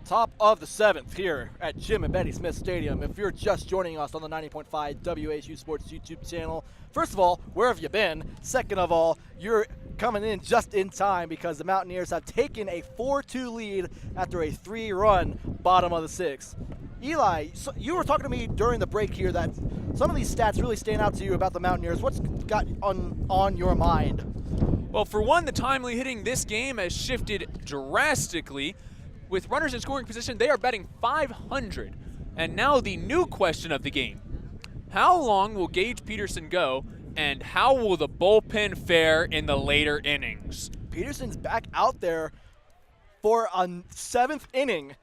Top of the 7th here at Jim and Betty Smith Stadium. If you're just joining us on the 90.5 WASU Sports YouTube channel, first of all, where have you been? Second of all, you're coming in just in time because the Mountaineers have taken a 4-2 lead after a 3-run bottom of the 6th. Eli, so you were talking to me during the break here that some of these stats really stand out to you about the Mountaineers. What's got on your mind? Well, for one, the timely hitting this game has shifted drastically. With runners in scoring position, they are batting .500. And now the new question of the game. How long will Gage Peterson go, and how will the bullpen fare in the later innings? Peterson's back out there for a 7th inning.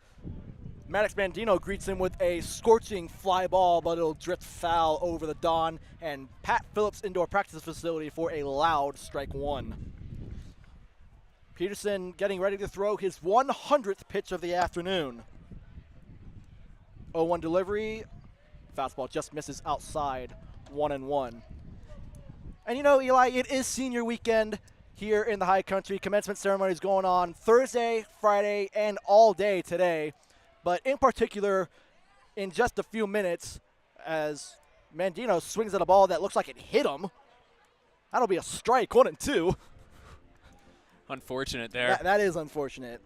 Maddox Bandino greets him with a scorching fly ball, but it'll drift foul over the Don and Pat Phillips Indoor Practice Facility for a loud strike 1. Peterson getting ready to throw his 100th pitch of the afternoon. 0-1 delivery. Fastball just misses outside, 1-1. And you know, Eli, it is senior weekend here in the High Country. Commencement ceremony is going on Thursday, Friday, and all day today. But in particular, in just a few minutes, as Mandino swings at a ball that looks like it hit him, that'll be a strike, 1-2. Unfortunate there. That is unfortunate.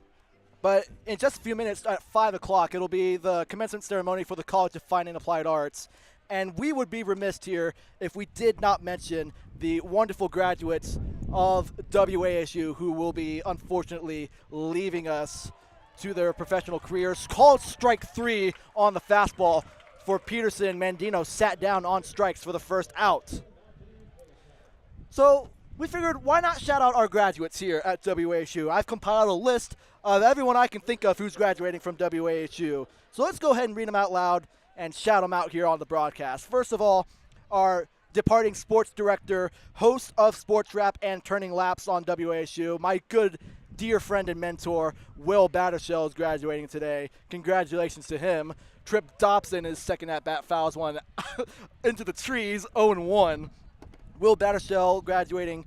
But in just a few minutes, at 5 o'clock, it'll be the commencement ceremony for the College of Fine and Applied Arts. And we would be remiss here if we did not mention the wonderful graduates of WASU who will be, unfortunately, leaving us to their professional careers. Called strike 3 on the fastball for Peterson. Mandino sat down on strikes for the first out. So we figured, why not shout out our graduates here at WASU? I've compiled a list of everyone I can think of who's graduating from WASU. So let's go ahead and read them out loud and shout them out here on the broadcast. First of all, our departing sports director, host of Sports Rap and Turning Laps on WASU, my good dear friend and mentor, Will Battershell, is graduating today. Congratulations to him. Trip Dobson, his second at-bat, fouls one into the trees, 0-1. Will Battershell graduating.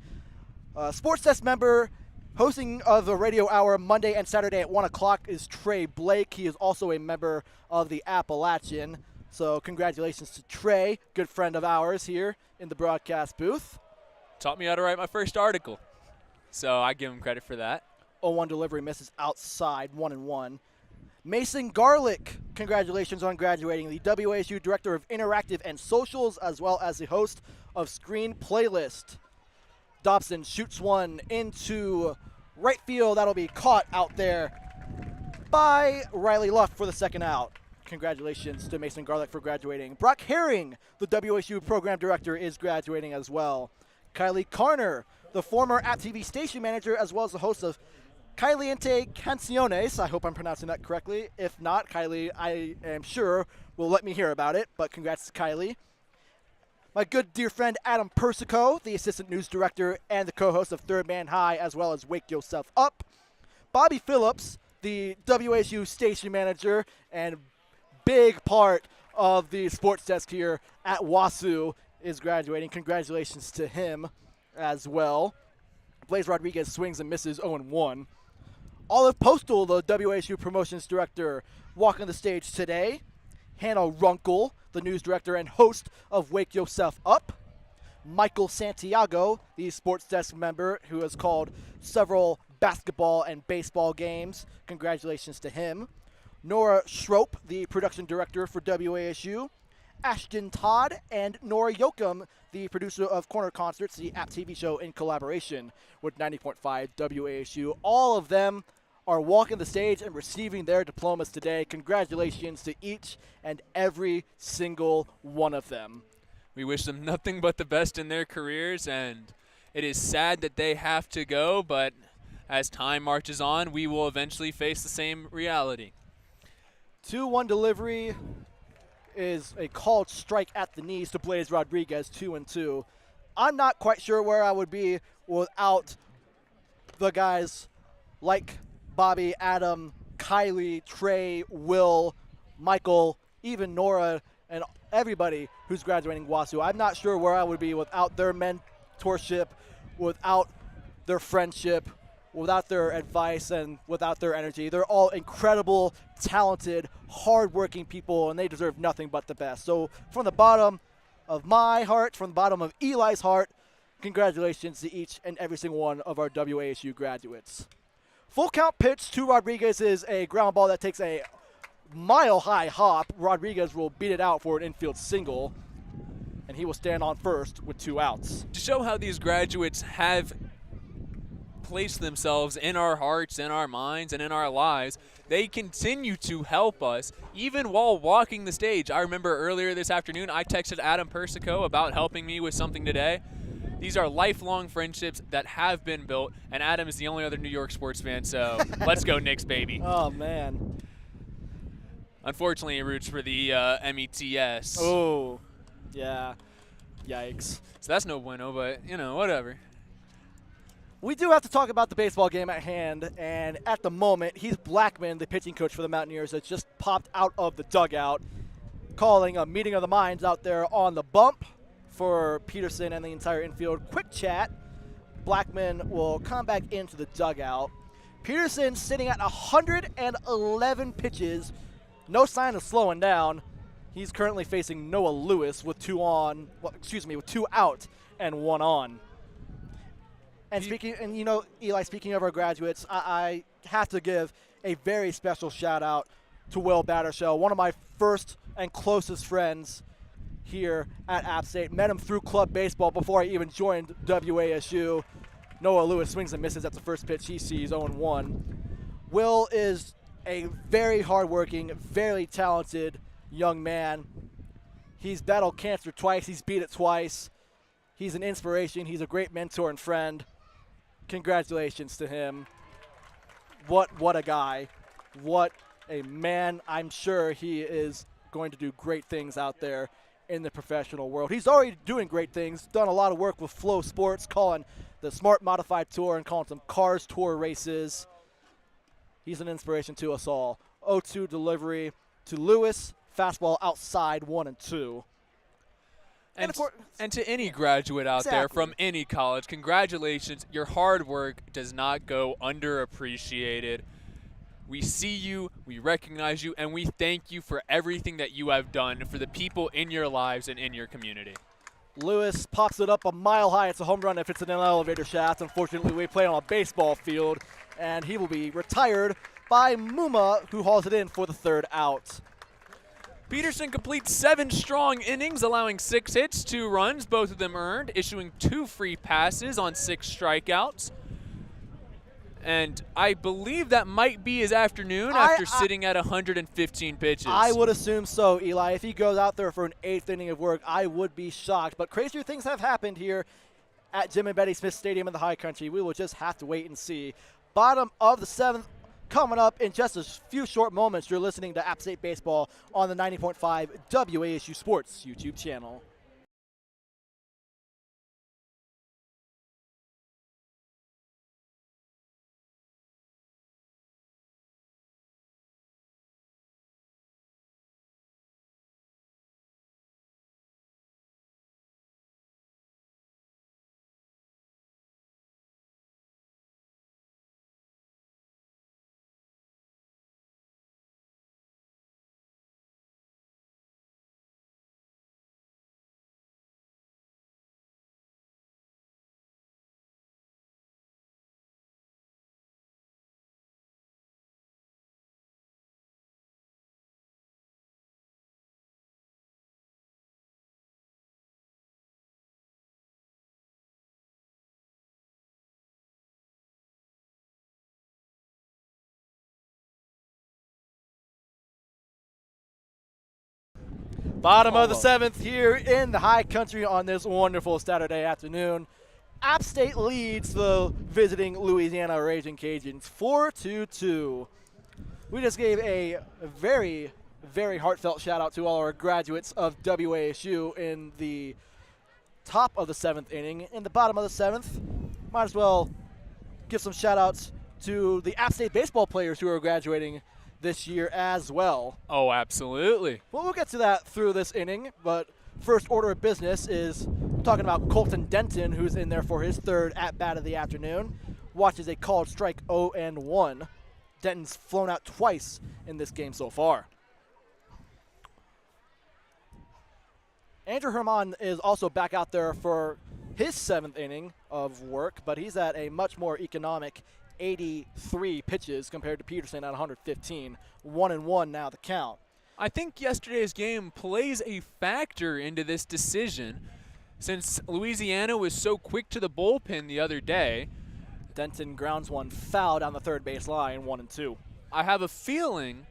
Sports Desk member, hosting of the radio hour Monday and Saturday at 1 o'clock is Trey Blake. He is also a member of the Appalachian. So congratulations to Trey, good friend of ours here in the broadcast booth. Taught me how to write my first article, so I give him credit for that. 0-1 delivery misses outside, 1-1. Mason Garlick, congratulations on graduating, the WASU Director of Interactive and Socials, as well as the host of Screen Playlist. Dobson shoots one into right field. That'll be caught out there by Riley Luck for the second out. Congratulations to Mason Garlick for graduating. Brock Herring, the WSU Program Director, is graduating as well. Kylie Carner, the former App TV station manager, as well as the host of Caliente Canciones. I hope I'm pronouncing that correctly. If not, Kylie, I am sure, will let me hear about it, but congrats to Kylie. My good dear friend Adam Persico, the assistant news director and the co-host of Third Man High, as well as Wake Yourself Up. Bobby Phillips, the WSU station manager and big part of the sports desk here at WASU, is graduating. Congratulations to him as well. Blaze Rodriguez swings and misses 0-1. Olive Postal, the WSU promotions director, walking the stage today. Hannah Runkle, the news director and host of Wake Yourself Up. Michael Santiago, the sports desk member who has called several basketball and baseball games. Congratulations to him. Nora Schroep, the production director for WASU. Ashton Todd and Nora Yoakum, the producer of Corner Concerts, the App TV show in collaboration with 90.5 WASU. All of them are walking the stage and receiving their diplomas today. Congratulations to each and every single one of them. We wish them nothing but the best in their careers, and it is sad that they have to go, but as time marches on, we will eventually face the same reality. 2-1 delivery is a called strike at the knees to Blaze Rodriguez, 2-2. I'm not quite sure where I would be without the guys like Bobby, Adam, Kylie, Trey, Will, Michael, even Nora, and everybody who's graduating WASU. I'm not sure where I would be without their mentorship, without their friendship, without their advice, and without their energy. They're all incredible, talented, hardworking people, and they deserve nothing but the best. So from the bottom of my heart, from the bottom of Eli's heart, congratulations to each and every single one of our WASU graduates. Full count pitch to Rodriguez is a ground ball that takes a mile-high hop. Rodriguez will beat it out for an infield single, and he will stand on first with 2 outs. To show how these graduates have placed themselves in our hearts, in our minds, and in our lives, they continue to help us even while walking the stage. I remember earlier this afternoon I texted Adam Persico about helping me with something today. These are lifelong friendships that have been built, and Adam is the only other New York sports fan, so let's go Knicks, baby. Oh, man. Unfortunately, he roots for the METS. Oh, yeah. Yikes. So that's no bueno, but, you know, whatever. We do have to talk about the baseball game at hand, and at the moment, Heath Blackman, the pitching coach for the Mountaineers, has just popped out of the dugout, calling a meeting of the minds out there on the bump for Peterson and the entire infield. Quick chat. Blackman will come back into the dugout. Peterson sitting at 111 pitches, no sign of slowing down. He's currently facing Noah Lewis with 2 out and 1 on. And Eli, speaking of our graduates, I have to give a very special shout out to Will Battershell, one of my first and closest friends here at App State. Met him through club baseball before I even joined WASU. Noah Lewis swings and misses at the first pitch he sees, 0-1. Will is a very hardworking, very talented young man. He's battled cancer twice. He's beat it twice. He's an inspiration. He's a great mentor and friend. Congratulations to him. What a guy. What a man. I'm sure he is going to do great things out there in the professional world. He's already doing great things. Done a lot of work with Flow Sports, calling the Smart Modified Tour and calling some Cars Tour races. He's an inspiration to us all. 0-2 delivery to Lewis. Fastball outside, 1-2. And to any graduate out there from any college, congratulations. Your hard work does not go underappreciated. We see you, we recognize you, and we thank you for everything that you have done for the people in your lives and in your community. Lewis pops it up a mile high. It's a home run if it's in an elevator shaft. Unfortunately, we play on a baseball field, and he will be retired by Muma, who hauls it in for the third out. Peterson completes 7 strong innings, allowing 6 hits, 2 runs, both of them earned, issuing 2 free passes on 6 strikeouts. And I believe that might be his afternoon after sitting at 115 pitches. I would assume so, Eli. If he goes out there for an 8th inning of work, I would be shocked. But crazier things have happened here at Jim and Betty Smith Stadium in the High Country. We will just have to wait and see. Bottom of the 7th. Coming up in just a few short moments, you're listening to App State Baseball on the 90.5 WASU Sports YouTube channel. Bottom of the 7th here in the High Country on this wonderful Saturday afternoon. App State leads the visiting Louisiana Ragin Cajuns 4-2. We just gave a very, very heartfelt shout out to all our graduates of WASU in the top of the 7th inning. In the bottom of the 7th, might as well give some shout outs to the App State baseball players who are graduating this year as well. Oh, absolutely. Well, we'll get to that through this inning, but first order of business is talking about Colton Denton, who's in there for his 3rd at-bat of the afternoon. Watches a called strike 0-1. Denton's flown out twice in this game so far. Andrew Herman is also back out there for his 7th inning of work, but he's at a much more economic 83 pitches compared to Peterson at 115. 1-1 now the count. I think yesterday's game plays a factor into this decision since Louisiana was so quick to the bullpen the other day. Denton grounds one foul down the third base line, 1-2. I have a feeling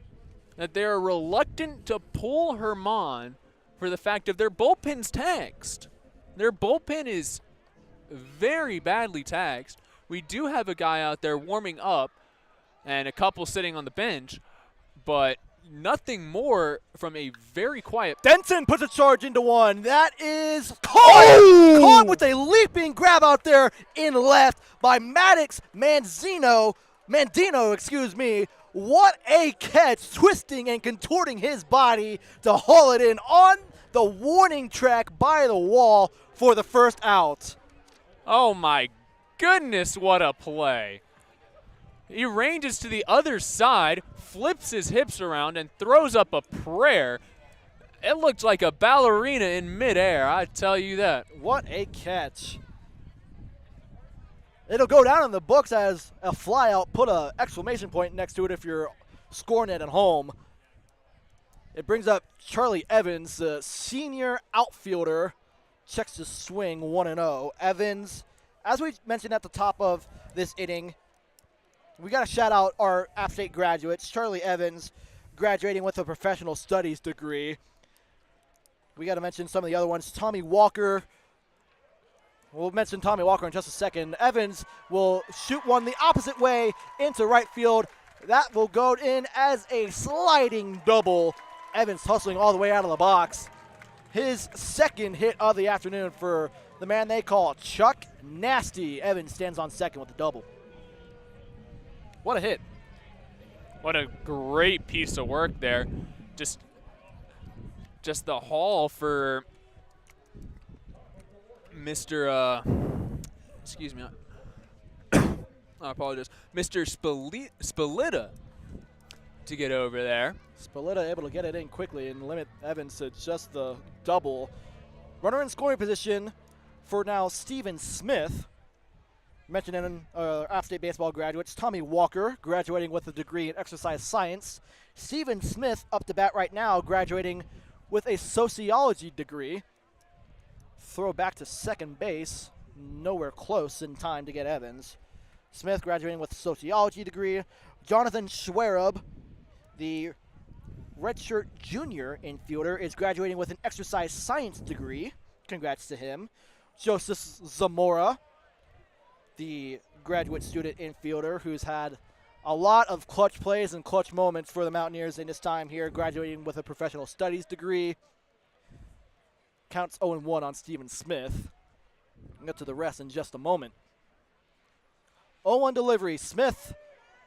that they're reluctant to pull Herman for the fact of their bullpen's taxed. Their bullpen is very badly taxed. We do have a guy out there warming up and a couple sitting on the bench, but nothing more from a very quiet. Denton puts a charge into one. That is caught. Caught with a leaping grab out there in left by Maddox Mandino, excuse me. What a catch, twisting and contorting his body to haul it in on the warning track by the wall for the first out. Oh my goodness, what a play. He ranges to the other side, flips his hips around, and throws up a prayer. It looked like a ballerina in midair, I tell you that. What a catch. It'll go down in the books as a flyout. Put an exclamation point next to it if you're scoring it at home. It brings up Charlie Evans, the senior outfielder. Checks his swing, 1-0. Evans, as we mentioned at the top of this inning, we got to shout out our App State graduates. Charlie Evans, graduating with a professional studies degree. We got to mention some of the other ones. Tommy Walker. We'll mention Tommy Walker in just a second. Evans will shoot one the opposite way into right field. That will go in as a sliding double. Evans hustling all the way out of the box. His 2nd hit of the afternoon for the man they call Chuck Nasty. Evans stands on 2nd with the double. What a hit. What a great piece of work there. Just the haul for Mr. Excuse me. I apologize. Mr. Spalita to get over there. Spalita able to get it in quickly and limit Evans to just the double. Runner in scoring position for now Steven Smith. Mentioning App State baseball graduates, Tommy Walker graduating with a degree in exercise science. Stephen Smith up to bat right now, graduating with a sociology degree. Throw back to second base, nowhere close in time to get Evans. Smith graduating with a sociology degree. Jonathan Schwerub, the redshirt junior infielder, is graduating with an exercise science degree. Congrats to him. Joseph Zamora, the graduate student infielder who's had a lot of clutch plays and clutch moments for the Mountaineers in his time here, graduating with a professional studies degree. Counts 0-1 on Stephen Smith. We'll get to the rest in just a moment. 0-1 delivery. Smith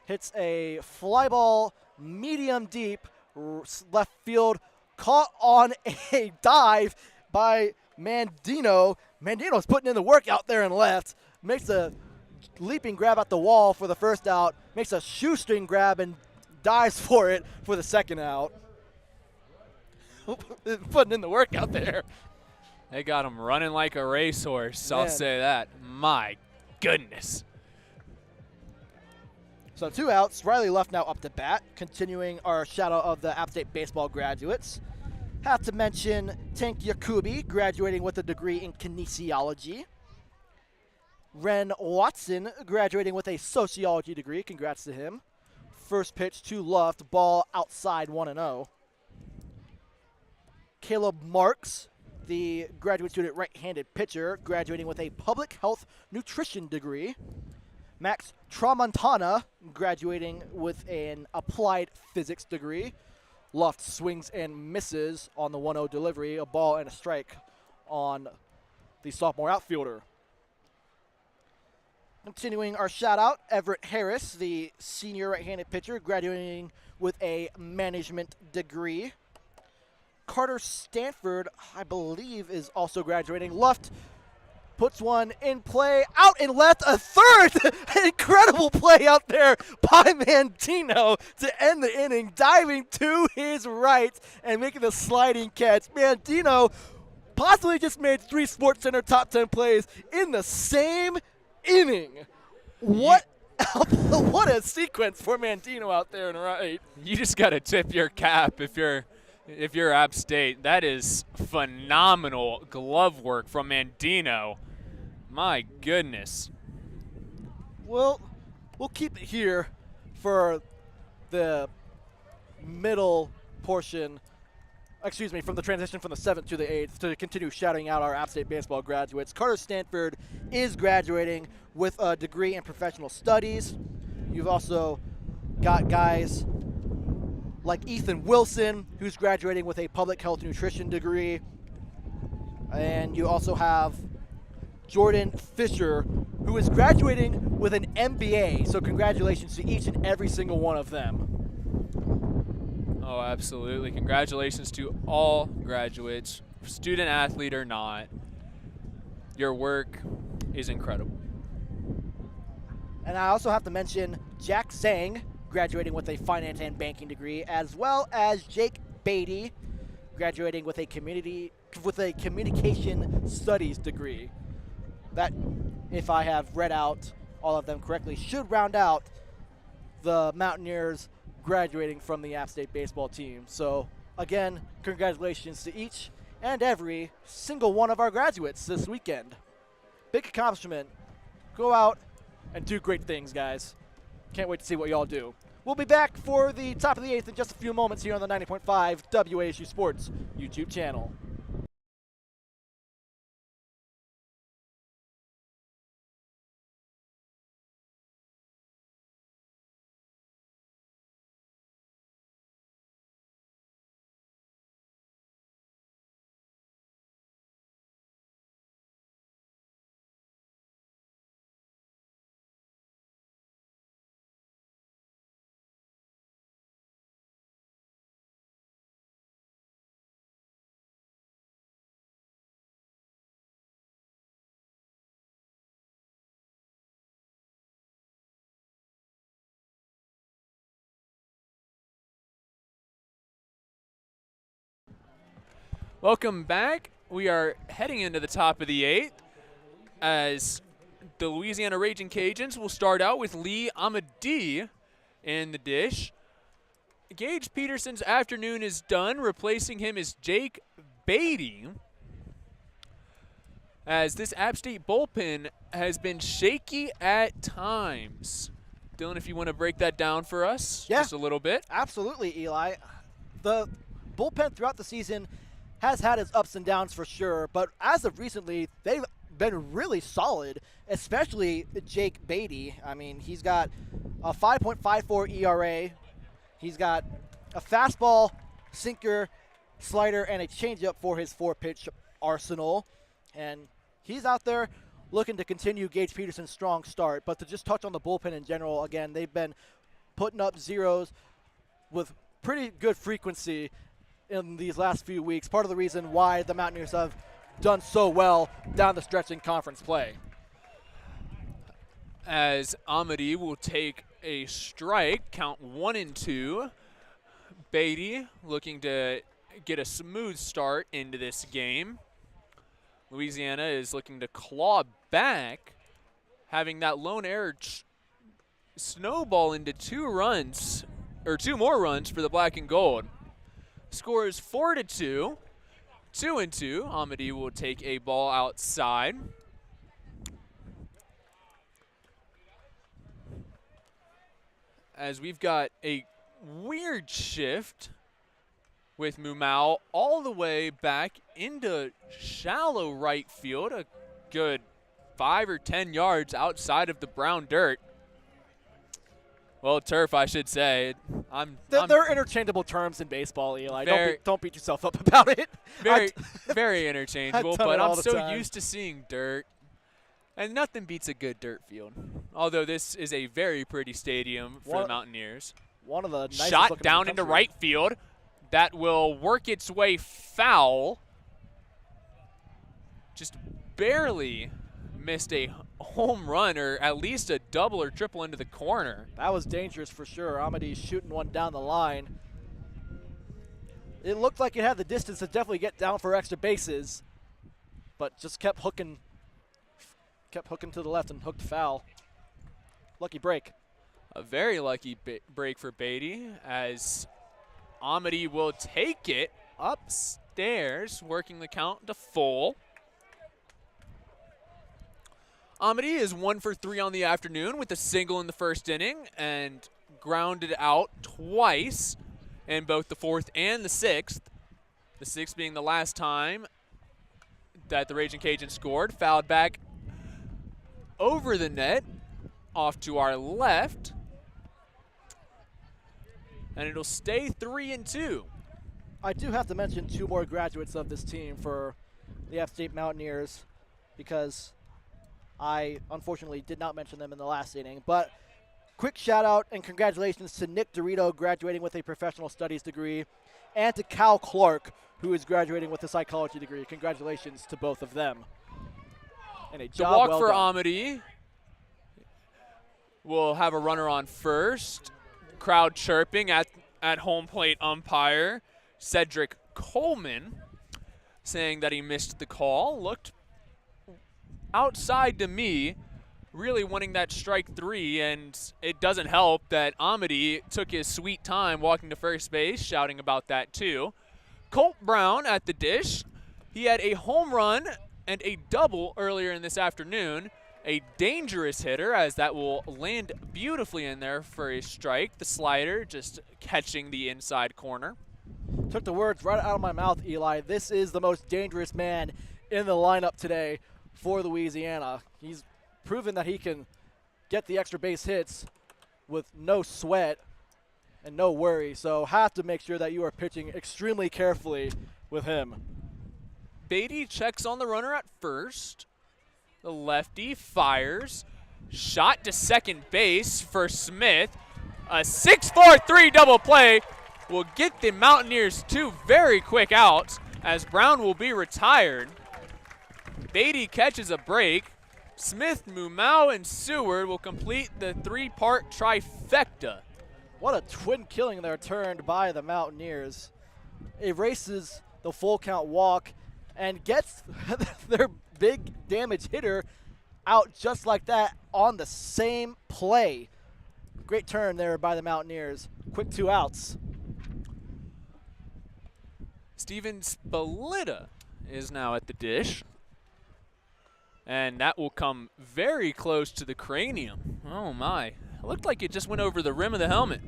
hits a fly ball medium deep left field, caught on a dive by Mandino. Mandino's putting in the work out there and left. Makes a leaping grab at the wall for the first out. Makes a shoestring grab and dives for it for the second out. Putting in the work out there. They got him running like a racehorse, I'll say that. My goodness. So 2 outs. Riley Luff now up to bat, continuing our shadow of the App State baseball graduates. Have to mention Tank Yakubi, graduating with a degree in kinesiology. Ren Watson, graduating with a sociology degree. Congrats to him. First pitch to Luff, ball outside 1-0. Caleb Marks, the graduate student right-handed pitcher, graduating with a public health nutrition degree. Max Tramontana, graduating with an applied physics degree. Luft swings and misses on the 1-0 delivery, a ball and a strike on the sophomore outfielder. Continuing our shout-out, Everett Harris, the senior right-handed pitcher, graduating with a management degree. Carter Stanford, I believe, is also graduating. Luft puts one in play, out and left, a third! An incredible play out there by Mandino to end the inning, diving to his right and making the sliding catch. Mandino possibly just made 3 SportsCenter top 10 plays in the same inning. What a sequence for Mandino out there and right. You just got to tip your cap if you're App State. That is phenomenal glove work from Mandino. My goodness. Well, we'll keep it here for the middle portion, from the transition from the 7th to the 8th to continue shouting out our App State baseball graduates. Carter Stanford is graduating with a degree in professional studies. You've also got guys like Ethan Wilson, who's graduating with a public health nutrition degree. And you also have Jordan Fisher, who is graduating with an MBA. So congratulations to each and every single one of them. Oh, absolutely. Congratulations to all graduates, student athlete or not. Your work is incredible. And I also have to mention Jack Zhang, graduating with a finance and banking degree, as well as Jake Beatty, graduating with a communication studies degree. That, if I have read out all of them correctly, should round out the Mountaineers graduating from the App State baseball team. So, again, congratulations to each and every single one of our graduates this weekend. Big accomplishment. Go out and do great things, guys. Can't wait to see what y'all do. We'll be back for the top of the 8th in just a few moments here on the 90.5 WASU Sports YouTube channel. Welcome back. We are heading into the top of the 8th as the Louisiana Ragin Cajuns will start out with Lee Amadi in the dish. Gage Peterson's afternoon is done. Replacing him is Jake Beatty, as this App State bullpen has been shaky at times. Dylan, if you want to break that down for us just a little bit. Absolutely, Eli. The bullpen throughout the season has had its ups and downs for sure, but as of recently, they've been really solid, especially Jake Beatty. I mean, he's got a 5.54 ERA. He's got a fastball, sinker, slider, and a changeup for his 4-pitch arsenal. And he's out there looking to continue Gage Peterson's strong start. But to just touch on the bullpen in general, again, they've been putting up zeros with pretty good frequency in these last few weeks. Part of the reason why the Mountaineers have done so well down the stretch in conference play. As Amadi will take a strike, count 1-2. Beatty looking to get a smooth start into this game. Louisiana is looking to claw back, having that lone error snowball into 2 more runs for the black and gold. Score is 4-2. 2-2. Amadi will take a ball outside. As we've got a weird shift with Mumau all the way back into shallow right field, a good 5 or 10 yards outside of the brown dirt. Well, turf, I should say. They're interchangeable terms in baseball, Eli. Don't beat yourself up about it. Very interchangeable, but I'm so used to seeing dirt. And nothing beats a good dirt field. Although this is a very pretty stadium for the Mountaineers. One of the nicest shot down into right field. That will work its way foul. Just barely missed a home run, or at least a double or triple into the corner. That was dangerous for sure. Amadi's shooting one down the line. It looked like it had the distance to definitely get down for extra bases, but just kept hooking to the left and hooked foul. Lucky break. A very lucky break for Beatty, as Amadi will take it upstairs, working the count to full. Amadi is 1 for 3 on the afternoon with a single in the first inning and grounded out twice in both the 4th and the 6th. The 6th being the last time that the Ragin' Cajun scored. Fouled back over the net, off to our left. And it'll stay 3-2. I do have to mention 2 more graduates of this team for the App State Mountaineers, because I unfortunately did not mention them in the last inning. But quick shout out and congratulations to Nick Dorito, graduating with a professional studies degree, and to Cal Clark, who is graduating with a psychology degree. Congratulations to both of them. And a job walk well for done. Amadi. We'll have a runner on first. Crowd chirping at home plate umpire Cedric Coleman, saying that he missed the call. Looked outside to me, really wanting that strike 3, and it doesn't help that Amadi took his sweet time walking to first base, shouting about that too. Colt Brown at the dish. He had a home run and a double earlier in this afternoon. A dangerous hitter, as that will land beautifully in there for a strike. The slider just catching the inside corner. Took the words right out of my mouth, Eli. This is the most dangerous man in the lineup today for Louisiana. He's proven that he can get the extra base hits with no sweat and no worry. So have to make sure that you are pitching extremely carefully with him. Beatty checks on the runner at first. The lefty fires. Shot to second base for Smith. A 6-4-3 double play will get the Mountaineers 2 very quick outs, as Brown will be retired. Beatty catches a break. Smith, Mumau, and Seward will complete the 3-part trifecta. What a twin killing there turned by the Mountaineers. Erases the full count walk and gets their big damage hitter out just like that on the same play. Great turn there by the Mountaineers. Quick 2 outs. Steven Spalita is now at the dish. And that will come very close to the cranium. Oh my. It looked like it just went over the rim of the helmet.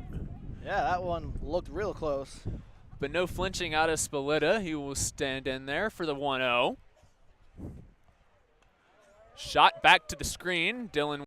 Yeah, that one looked real close. But no flinching out of Spalita. He will stand in there for the 1-0. Shot back to the screen. Dylan